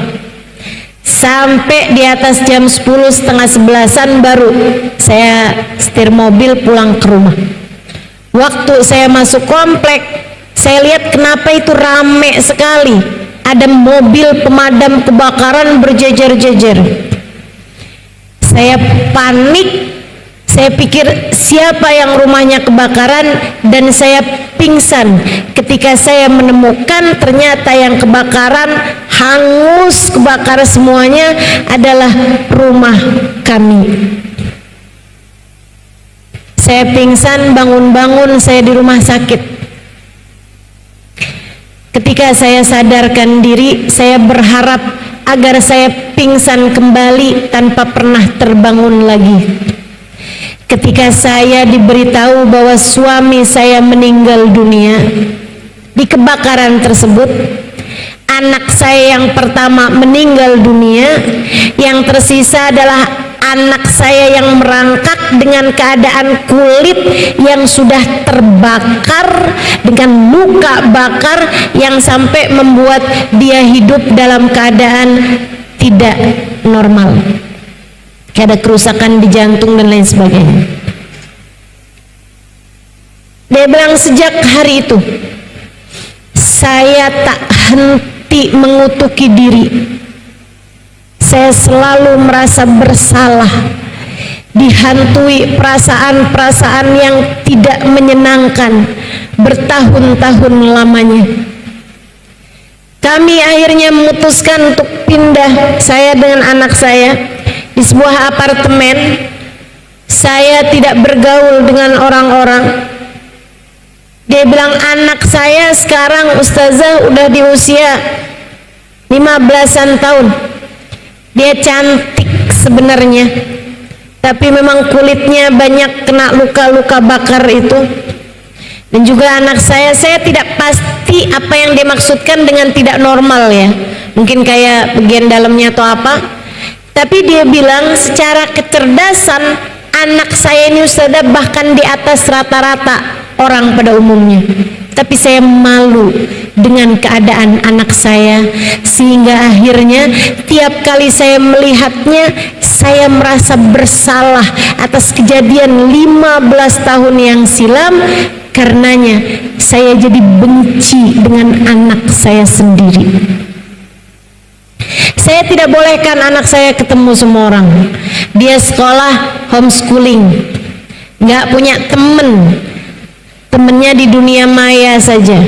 sampai di atas jam 10, setengah 11-an baru saya setir mobil pulang ke rumah. Waktu saya masuk komplek, saya lihat kenapa itu rame sekali. Ada mobil pemadam kebakaran berjejer-jejer. Saya panik. Saya pikir siapa yang rumahnya kebakaran, dan saya pingsan ketika saya menemukan ternyata yang kebakaran, hangus kebakar semuanya adalah rumah kami. Saya pingsan, bangun-bangun saya di rumah sakit. Ketika saya sadarkan diri, saya berharap agar saya pingsan kembali tanpa pernah terbangun lagi. Ketika saya diberitahu bahwa suami saya meninggal dunia di kebakaran tersebut, anak saya yang pertama meninggal dunia, yang tersisa adalah anak saya yang merangkak dengan keadaan kulit yang sudah terbakar dengan luka bakar yang sampai membuat dia hidup dalam keadaan tidak normal, ada kerusakan di jantung dan lain sebagainya. Dia bilang sejak hari itu saya tak henti mengutuki diri. Saya selalu merasa bersalah, dihantui perasaan-perasaan yang tidak menyenangkan bertahun-tahun lamanya. Kami akhirnya memutuskan untuk pindah, saya dengan anak saya, di sebuah apartemen. Saya tidak bergaul dengan orang-orang. Dia bilang anak saya sekarang ustazah udah di usia 15-an tahun. Dia cantik sebenarnya, tapi memang kulitnya banyak kena luka-luka bakar itu. Dan juga anak saya tidak pasti apa yang dimaksudkan dengan tidak normal ya, mungkin kayak bagian dalamnya atau apa. Tapi dia bilang secara kecerdasan anak saya ini ustazah bahkan di atas rata-rata orang pada umumnya. Tapi saya malu dengan keadaan anak saya, sehingga akhirnya tiap kali saya melihatnya saya merasa bersalah atas kejadian 15 tahun yang silam. Karenanya saya jadi benci dengan anak saya sendiri. Saya tidak bolehkan anak saya ketemu semua orang. Dia sekolah homeschooling, nggak punya temen, temennya di dunia maya saja.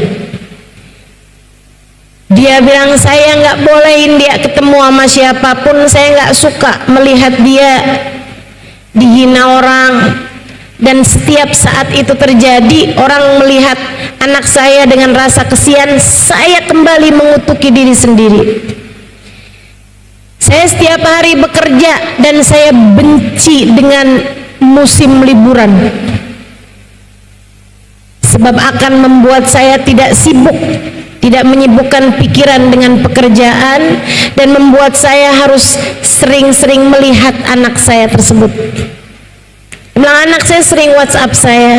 Dia bilang saya nggak bolehin dia ketemu sama siapapun. Saya nggak suka melihat dia dihina orang. Dan setiap saat itu terjadi, orang melihat anak saya dengan rasa kesian, saya kembali mengutuki diri sendiri. Saya setiap hari bekerja dan saya benci dengan musim liburan, sebab akan membuat saya tidak sibuk, tidak menyibukkan pikiran dengan pekerjaan, dan membuat saya harus sering-sering melihat anak saya tersebut. Bilang anak saya sering WhatsApp saya,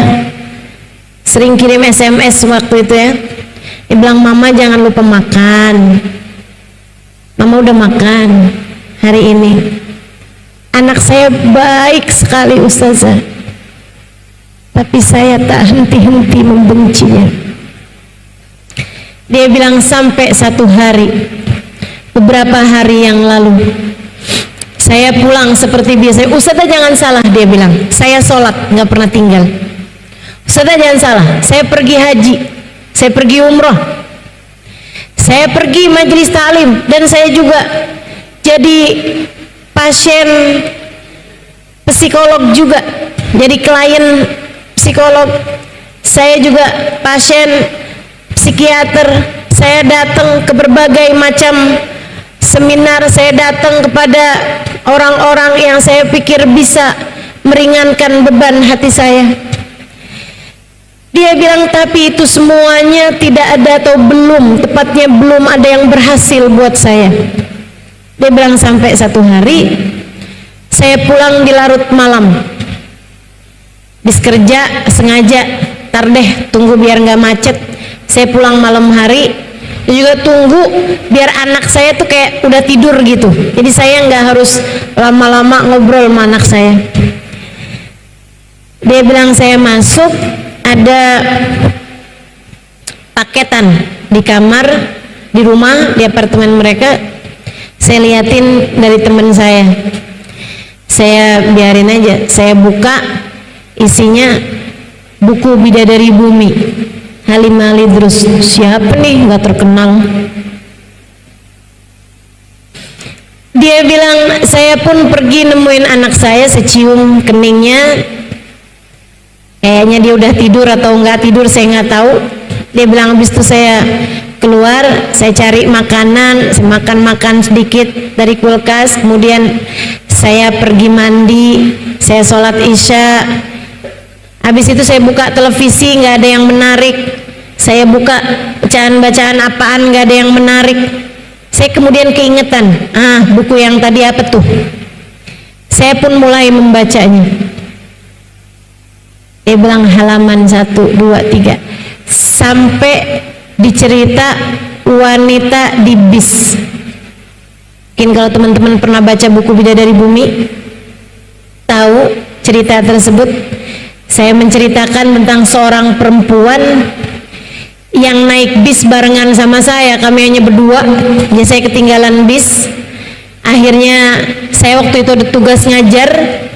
sering kirim SMS waktu itu ya. Dia bilang mama jangan lupa makan. Mama udah makan hari ini. Anak saya baik sekali ustazah, tapi saya tak henti-henti membencinya. Dia bilang sampai satu hari, beberapa hari yang lalu, saya pulang seperti biasa. Ustazah jangan salah, dia bilang, saya sholat nggak pernah tinggal. Ustazah jangan salah, saya pergi haji, saya pergi umroh, saya pergi majelis ta'lim, dan saya juga jadi pasien psikolog juga, jadi klien psikolog. Saya juga pasien psikiater. Saya datang ke berbagai macam seminar, saya datang kepada orang-orang yang saya pikir bisa meringankan beban hati saya. Dia bilang tapi itu semuanya tidak ada, atau belum, tepatnya belum ada yang berhasil buat saya. Dia bilang sampai satu hari saya pulang di larut malam, habis kerja sengaja tar deh tunggu biar nggak macet, saya pulang malam hari juga tunggu biar anak saya tuh kayak udah tidur gitu, jadi saya nggak harus lama-lama ngobrol sama anak saya. Dia bilang saya masuk, ada paketan di kamar, di rumah, di apartemen mereka. Saya liatin dari teman saya biarin aja. Saya buka, isinya buku Bidadari Bumi, Halimah Lidrus. Siapa nih, nggak terkenal. Dia bilang saya pun pergi nemuin anak saya, secium keningnya, kayaknya dia udah tidur atau nggak tidur, saya nggak tahu. Dia bilang habis itu saya keluar, saya cari makanan, saya makan sedikit dari kulkas, kemudian saya pergi mandi, saya sholat isya. Habis itu saya buka televisi, nggak ada yang menarik. Saya buka bacaan-bacaan apaan, nggak ada yang menarik. Saya kemudian keingetan, buku yang tadi apa tuh? Saya pun mulai membacanya. Dia bilang halaman 1, 2, 3 sampai dicerita wanita di bis. Mungkin kalau teman-teman pernah baca buku Bidadari Bumi, tahu cerita tersebut. Saya menceritakan tentang seorang perempuan yang naik bis barengan sama saya. Kami hanya berdua, ya saya ketinggalan bis. Akhirnya saya waktu itu ada tugas ngajar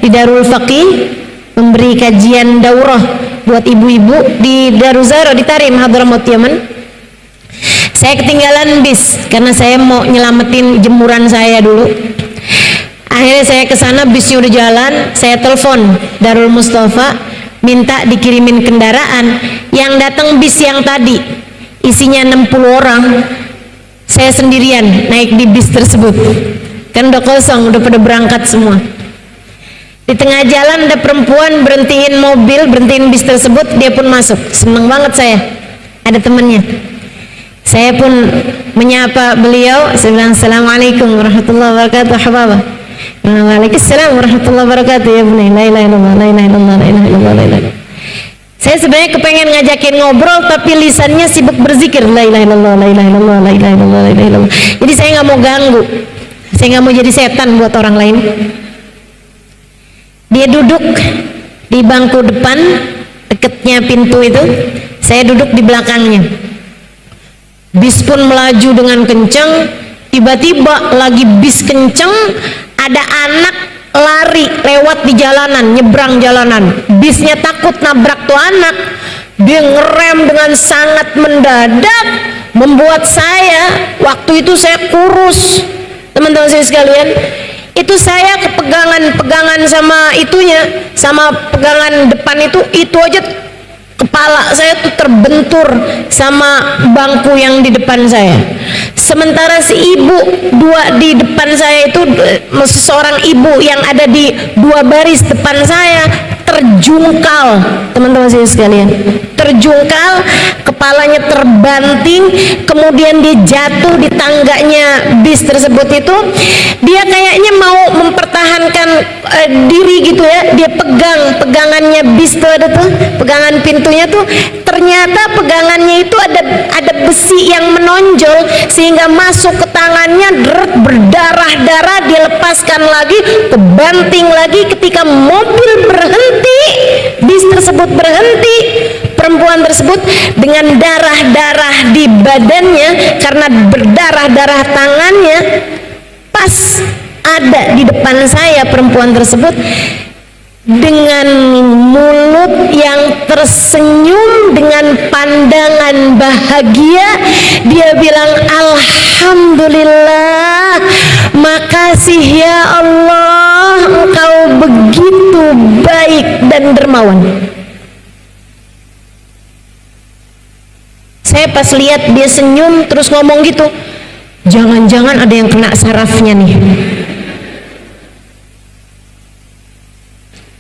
di Darul Faqih, memberi kajian daurah buat ibu-ibu di Daruzara di Tarim, Hadramaut, Yaman. Saya ketinggalan bis karena saya mau nyelamatin jemuran saya dulu. Akhirnya saya ke sana, bisnya udah jalan. Saya telepon Darul Mustafa, minta dikirimin kendaraan. Yang datang bis yang tadi isinya 60 orang, saya sendirian naik di bis tersebut. Kan udah kosong, udah pada berangkat semua. Di tengah jalan ada perempuan berhentiin mobil, berhentiin bis tersebut, dia pun masuk. Seneng banget saya, ada temennya. Saya pun menyapa beliau, saya bilang assalamualaikum warahmatullahi wabarakatuh hababa. Waalaikumsalam warahmatullahi wabarakatuh ya bunyi. La ilaha illallah, la ilaha illallah, la ilaha illallah, la ilaha illallah. Saya sebenarnya kepengen ngajakin ngobrol tapi lisannya sibuk berzikir la ilaha illallah, la ilaha illallah, la ilaha illallah, la ilaha illallah. Jadi saya nggak mau ganggu, saya nggak mau jadi setan buat orang lain. Dia duduk di bangku depan deketnya pintu itu, saya duduk di belakangnya. Bis pun melaju dengan kencang. Tiba-tiba lagi bis kencang, ada anak lari lewat di jalanan, nyebrang jalanan. Bisnya takut nabrak tuh anak, dia ngerem dengan sangat mendadak, membuat saya, waktu itu saya kurus, teman-teman saya sekalian, itu saya kepegangan sama itunya, sama pegangan depan itu aja kepala saya tuh terbentur sama bangku yang di depan saya. Sementara si ibu dua di depan saya itu, seorang ibu yang ada di 2 baris depan saya terjungkal, teman-teman saya sekalian, terjungkal, kepalanya terbanting, kemudian dia jatuh di tangganya bis tersebut itu. Dia kayaknya mau mempertahankan diri gitu ya, dia pegangannya bis tuh, ada tuh pegangan pintunya tuh, ternyata pegangannya itu ada besi yang menonjol sehingga masuk ke tangannya, berdarah-darah. Dia lepaskan lagi, kebanting lagi. Ketika mobil berhenti, bis tersebut berhenti, perempuan tersebut dengan darah-darah di badannya karena berdarah-darah tangannya, pas ada di depan saya perempuan tersebut dengan mulut yang tersenyum, dengan pandangan bahagia, dia bilang alhamdulillah, makasih ya Allah, engkau begitu baik dan dermawan. Saya pas lihat dia senyum terus ngomong gitu, jangan-jangan ada yang kena sarafnya nih.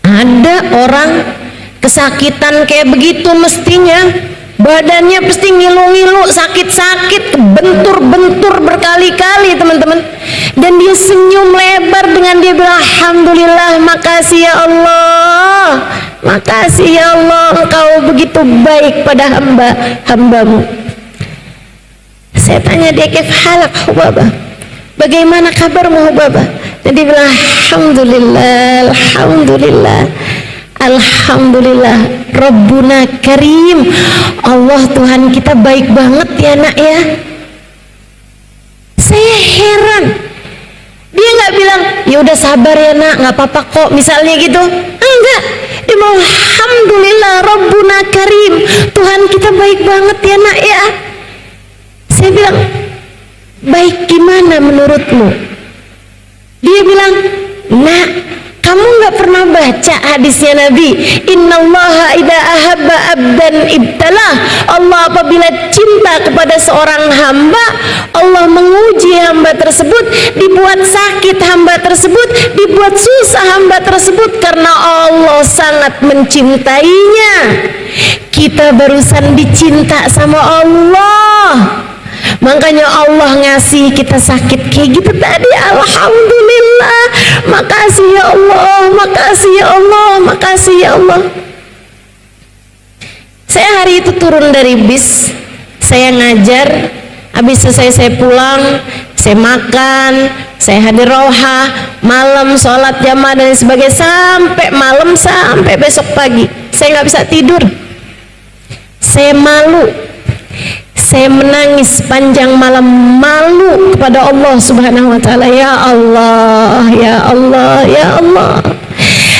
Ada orang kesakitan kayak begitu, mestinya badannya pasti ngilu-ngilu, sakit-sakit, bentur-bentur berkali-kali, teman-teman. Dan dia senyum lebar dengan dia bilang alhamdulillah, makasih ya Allah, makasih ya Allah, engkau begitu baik pada hamba-hambamu. Saya tanya dia, kaif halak Hubabah, bagaimana kabarmu Hubabah? Dan dia bilang alhamdulillah, alhamdulillah, alhamdulillah, Rabbuna Karim, Allah Tuhan kita baik banget ya nak ya. Saya heran, dia nggak bilang ya udah sabar ya nak, nggak apa-apa kok misalnya gitu, enggak. Dia bilang alhamdulillah, Rabbuna Karim, Tuhan kita baik banget ya nak ya. Saya bilang baik gimana menurutmu? Dia bilang nak, Kamu nggak pernah baca hadisnya Nabi, innallaha idza ahabba abdan ibtalah. Allah apabila cinta kepada seorang hamba, Allah menguji hamba tersebut, dibuat sakit hamba tersebut, dibuat susah hamba tersebut, karena Allah sangat mencintainya. Kita barusan dicinta sama Allah, makanya Allah ngasih kita sakit kayak gitu tadi. Alhamdulillah, makasih ya Allah, makasih ya Allah, makasih ya Allah. Saya hari itu turun dari bis, saya ngajar, habis selesai saya pulang, saya makan, saya hadir roha, malam sholat jamaah dan sebagainya, sampai malam, sampai besok pagi saya nggak bisa tidur. Saya malu, saya menangis panjang malam, malu kepada Allah Subhanahu wa ta'ala. Ya Allah, ya Allah, ya Allah,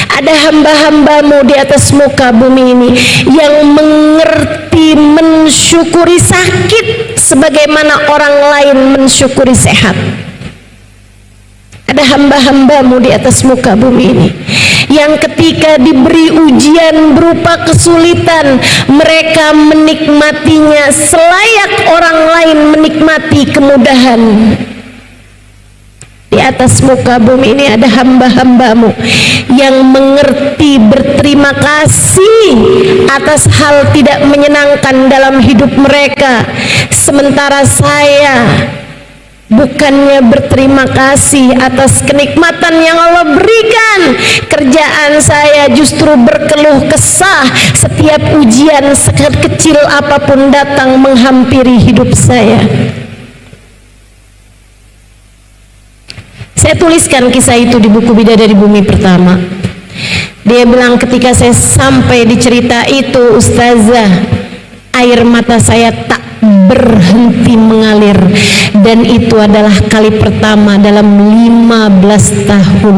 ada hamba-hambamu di atas muka bumi ini yang mengerti mensyukuri sakit sebagaimana orang lain mensyukuri sehat. Ada hamba-hambamu di atas muka bumi ini yang ketika diberi ujian berupa kesulitan, mereka menikmatinya selayak orang lain menikmati kemudahan. Di atas muka bumi ini ada hamba-hambamu yang mengerti berterima kasih atas hal tidak menyenangkan dalam hidup mereka, sementara saya bukannya berterima kasih atas kenikmatan yang Allah berikan, kerjaan saya justru berkeluh kesah setiap ujian sekecil apapun datang menghampiri hidup saya. Saya tuliskan kisah itu di buku Bidadari Bumi Pertama. Dia bilang, ketika saya sampai di cerita itu, Ustazah, air mata saya tak berhenti mengalir, dan itu adalah kali pertama dalam 15 tahun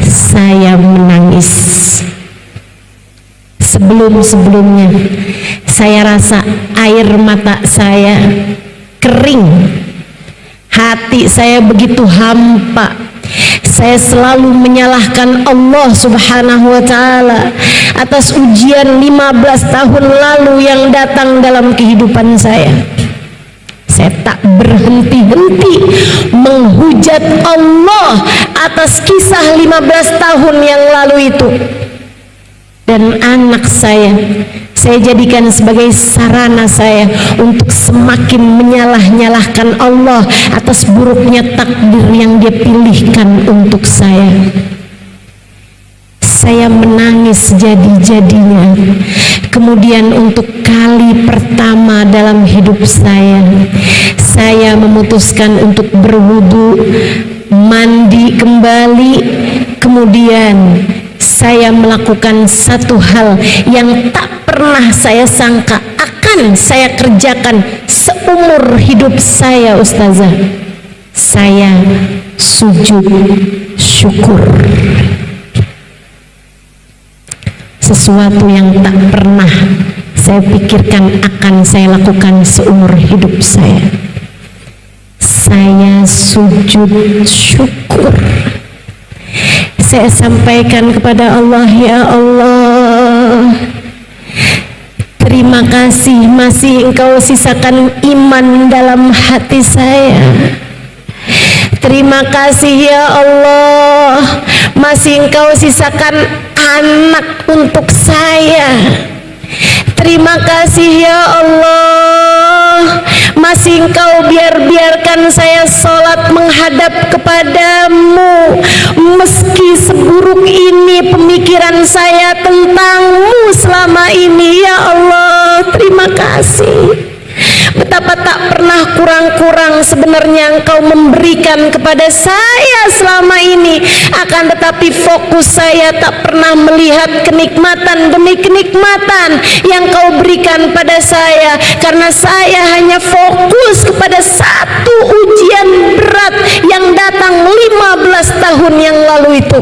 saya menangis. Sebelum-sebelumnya saya rasa air mata saya kering, hati saya begitu hampa. Saya selalu menyalahkan Allah Subhanahu wa ta'ala atas ujian 15 tahun lalu yang datang dalam kehidupan saya. Saya tak berhenti-henti menghujat Allah atas kisah 15 tahun yang lalu itu. Dan anak saya jadikan sebagai sarana saya untuk semakin menyalah-nyalahkan Allah atas buruknya takdir yang Dia pilihkan untuk saya. Saya menangis jadi-jadinya. Kemudian untuk kali pertama dalam hidup saya memutuskan untuk berwudu, mandi kembali. Kemudian saya melakukan satu hal yang tak pernah saya sangka akan saya kerjakan seumur hidup saya, Ustazah. Saya sujud syukur. Sesuatu yang tak pernah saya pikirkan akan saya lakukan seumur hidup saya. Saya sujud syukur. Saya sampaikan kepada Allah, ya Allah, terima kasih masih Engkau sisakan iman dalam hati saya. Terima kasih ya Allah, masih Engkau sisakan anak untuk saya. Terima kasih ya Allah, masih Engkau biarkan saya sholat menghadap kepadamu, meski seburuk ini pemikiran saya tentangmu selama ini. Ya Allah, terima kasih. Betapa tak pernah kurang-kurang sebenarnya Engkau memberikan kepada saya selama ini, akan tetapi fokus saya tak pernah melihat kenikmatan demi kenikmatan yang Kau berikan pada saya, karena saya hanya fokus kepada satu ujian berat yang datang 15 tahun yang lalu itu.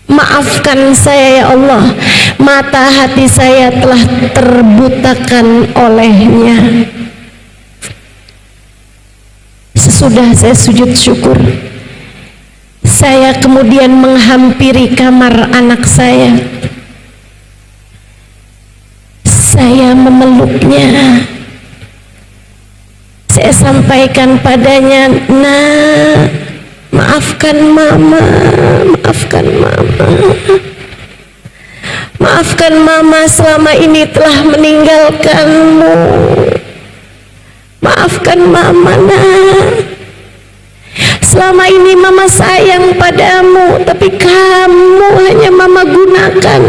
Maafkan saya ya Allah, mata hati saya telah terbutakan olehnya. Sesudah saya sujud syukur, Saya kemudian menghampiri kamar anak saya. Saya memeluknya. Saya sampaikan padanya, "Nak, maafkan mama, maafkan mama. Maafkan mama selama ini telah meninggalkanmu. Maafkan mama, nak. Selama ini mama sayang padamu, tapi kamu hanya mama gunakan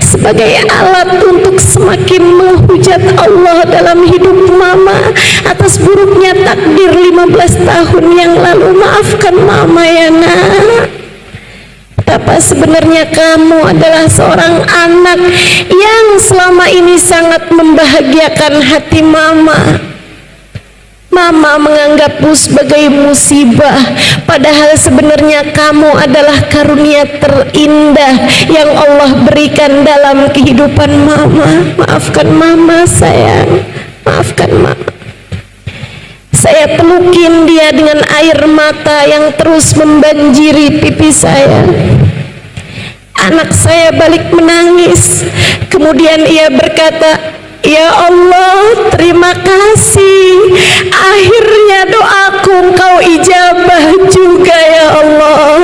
sebagai alat untuk semakin menghujat Allah dalam hidup mama atas buruknya takdir 15 tahun yang lalu. Maafkan mama ya nak. Betapa sebenarnya kamu adalah seorang anak yang selama ini sangat membahagiakan hati mama. Mama menganggapmu sebagai musibah, padahal sebenarnya kamu adalah karunia terindah yang Allah berikan dalam kehidupan mama. Maafkan mama sayang, maafkan mama." Saya pelukin dia dengan air mata yang terus membanjiri pipi saya. Anak saya balik menangis. Kemudian ia berkata, "Ya Allah, terima kasih. Akhirnya doaku Engkau ijabah juga ya Allah."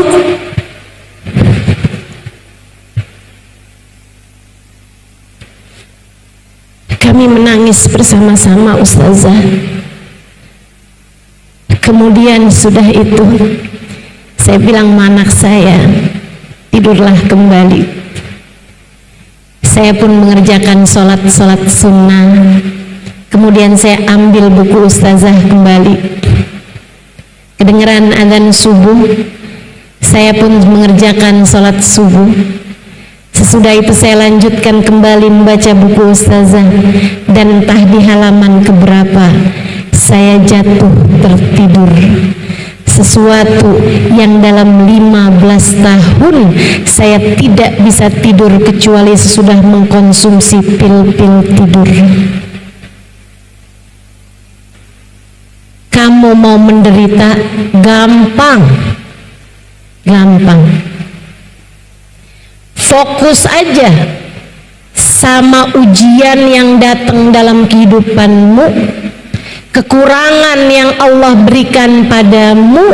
Kami menangis bersama-sama, Ustazah. Kemudian sudah itu, saya bilang sama anak saya, "Tidurlah kembali." Saya pun mengerjakan sholat sunnah. Kemudian saya ambil buku Ustazah kembali. Kedengeran azan subuh, saya pun mengerjakan sholat subuh. Sesudah itu saya lanjutkan kembali membaca buku Ustazah, dan entah di halaman keberapa saya jatuh tertidur. Sesuatu yang dalam 15 tahun saya tidak bisa tidur kecuali sesudah mengkonsumsi pil-pil tidur. Kamu mau menderita gampang, gampang. Fokus aja sama ujian yang datang dalam kehidupanmu, kekurangan yang Allah berikan padamu,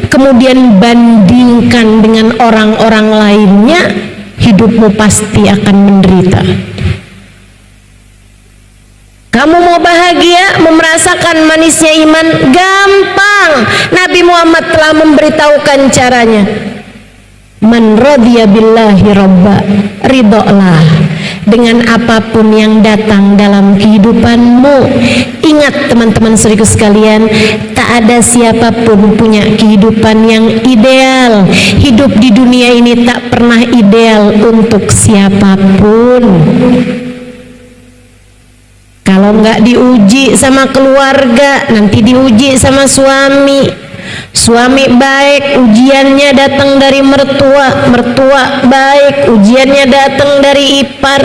kemudian bandingkan dengan orang-orang lainnya, hidupmu pasti akan menderita. Kamu mau bahagia, mau merasakan manisnya iman, gampang. Nabi Muhammad telah memberitahukan caranya. Man radiya billahi robba, ridholah dengan apapun yang datang dalam kehidupanmu. Ingat teman-teman saudaraku sekalian, tak ada siapapun punya kehidupan yang ideal. Hidup di dunia ini tak pernah ideal untuk siapapun. Kalau nggak diuji sama keluarga, nanti diuji sama suami. Suami baik, ujiannya datang dari mertua. Mertua baik, ujiannya datang dari ipar.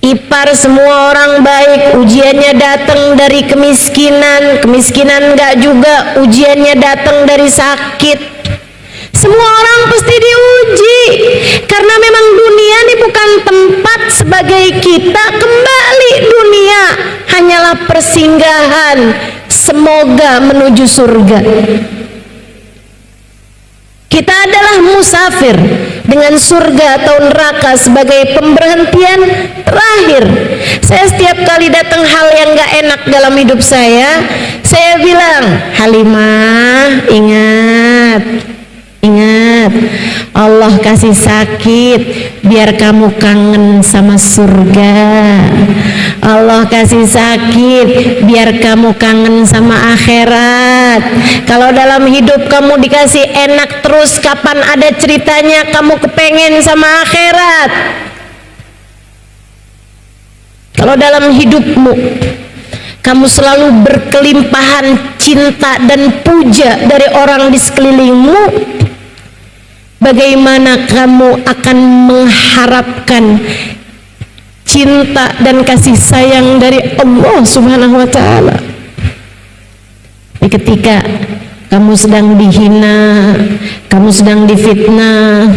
Ipar semua orang baik, ujiannya datang dari kemiskinan. Kemiskinan enggak juga, ujiannya datang dari sakit. Semua orang pasti diuji, karena memang dunia ini bukan tempat sebagai kita kembali. Dunia hanyalah persinggahan, semoga menuju surga. Kita adalah musafir, dengan surga atau neraka sebagai pemberhentian terakhir. Saya setiap kali datang hal yang gak enak dalam hidup saya bilang, "Halimah, ingat, Allah kasih sakit biar kamu kangen sama surga. Allah kasih sakit biar kamu kangen sama akhirat. Kalau dalam hidup kamu dikasih enak terus, kapan ada ceritanya kamu kepengen sama akhirat? Kalau dalam hidupmu kamu selalu berkelimpahan cinta dan puja dari orang di sekelilingmu, bagaimana kamu akan mengharapkan cinta dan kasih sayang dari Allah Subhanahu wa ta'ala? Ketika kamu sedang dihina, kamu sedang difitnah,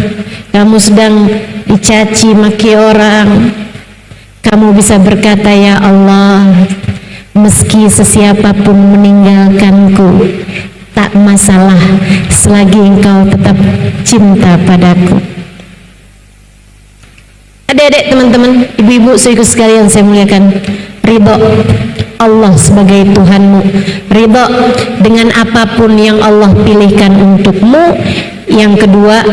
kamu sedang dicaci maki orang, kamu bisa berkata, ya Allah, meski sesiapapun meninggalkanku, tak masalah selagi engkau tetap cinta padaku. Adik-adik, teman-teman, ibu-ibu, saudaraku sekalian saya muliakan, ridho Allah sebagai Tuhanmu, ridho dengan apapun yang Allah pilihkan untukmu. Yang kedua,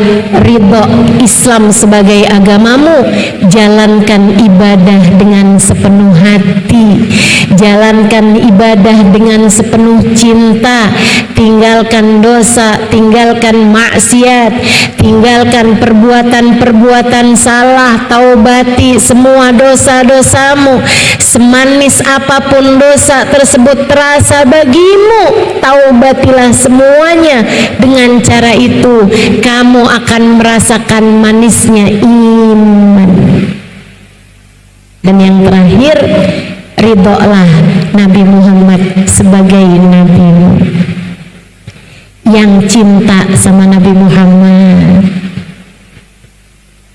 ridho Islam sebagai agamamu. Jalankan ibadah dengan sepenuh hati, jalankan ibadah dengan sepenuh cinta, tinggalkan dosa, tinggalkan maksiat, tinggalkan perbuatan-perbuatan salah, taubati semua dosa-dosamu. Semanis apapun dosa tersebut terasa bagimu, taubatilah semuanya. Dengan cara itu kamu akan merasakan manisnya iman. Dan yang terakhir, ridholah Nabi Muhammad sebagai nabimu. Yang cinta sama Nabi Muhammad,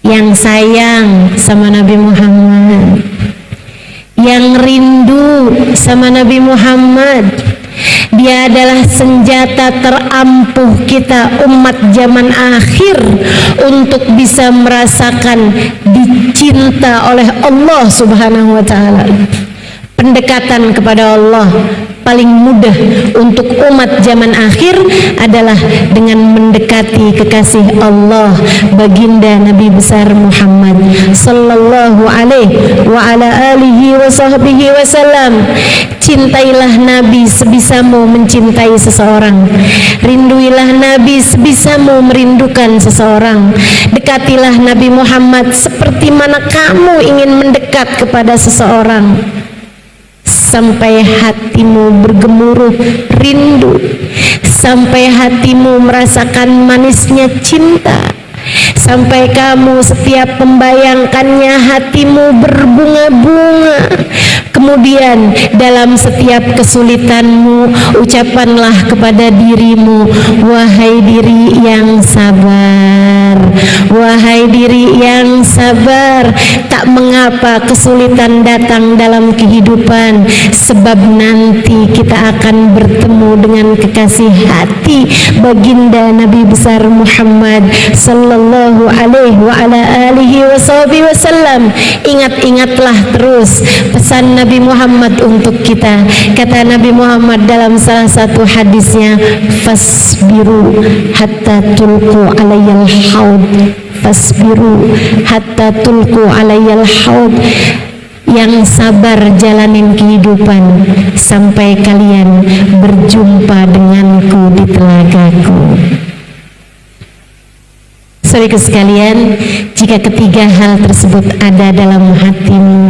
yang sayang sama Nabi Muhammad, yang rindu sama Nabi Muhammad. Dia adalah senjata terampuh kita umat zaman akhir untuk bisa merasakan dicinta oleh Allah Subhanahu wa ta'ala. Pendekatan kepada Allah paling mudah untuk umat zaman akhir adalah dengan mendekati kekasih Allah, baginda Nabi besar Muhammad sallallahu alaihi wa ala alihi wa sahbihi wasallam. Cintailah Nabi sebisamu mencintai seseorang, rinduilah Nabi sebisamu merindukan seseorang. Dekatilah Nabi Muhammad seperti mana kamu ingin mendekat kepada seseorang, sampai hatimu bergemuruh rindu, sampai hatimu merasakan manisnya cinta, sampai kamu setiap membayangkannya hatimu berbunga-bunga. Kemudian dalam setiap kesulitanmu, ucapanlah kepada dirimu, wahai diri yang sabar, wahai diri yang sabar, tak mengapa kesulitan datang dalam kehidupan, sebab nanti kita akan bertemu dengan kekasih hati baginda Nabi besar Muhammad sallallahu alaihi wa ala alihi wasallam. Ingat-ingatlah terus pesan Nabi Muhammad untuk kita. Kata Nabi Muhammad dalam salah satu hadisnya, fasbiru hatta tulqu alayyal haud, fasbiru hatta tulqu alayyal haud. Yang sabar jalanin kehidupan sampai kalian berjumpa denganku di telagaku. Saudaraku sekalian, jika ketiga hal tersebut ada dalam hatimu,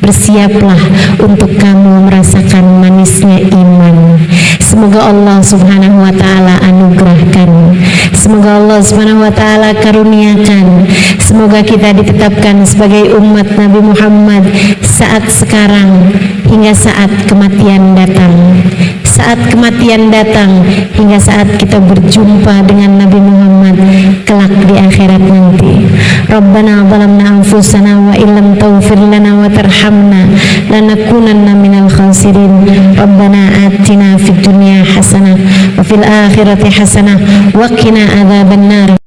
bersiaplah untuk kamu merasakan manisnya iman. Semoga Allah Subhanahu wa ta'ala anugerahkan, semoga Allah Subhanahu wa ta'ala karuniakan, semoga kita ditetapkan sebagai umat Nabi Muhammad saat sekarang hingga saat kematian datang. Saat kematian datang hingga saat kita berjumpa dengan Nabi Muhammad kelak di akhirat nanti. Rabbana zalamna anfusana wa illam taghfir lana wa tarhamna lanakunanna minal khasirin. Rabbana atina fid dunya hasanah wa fil akhirati hasanah wa qina adzabannar.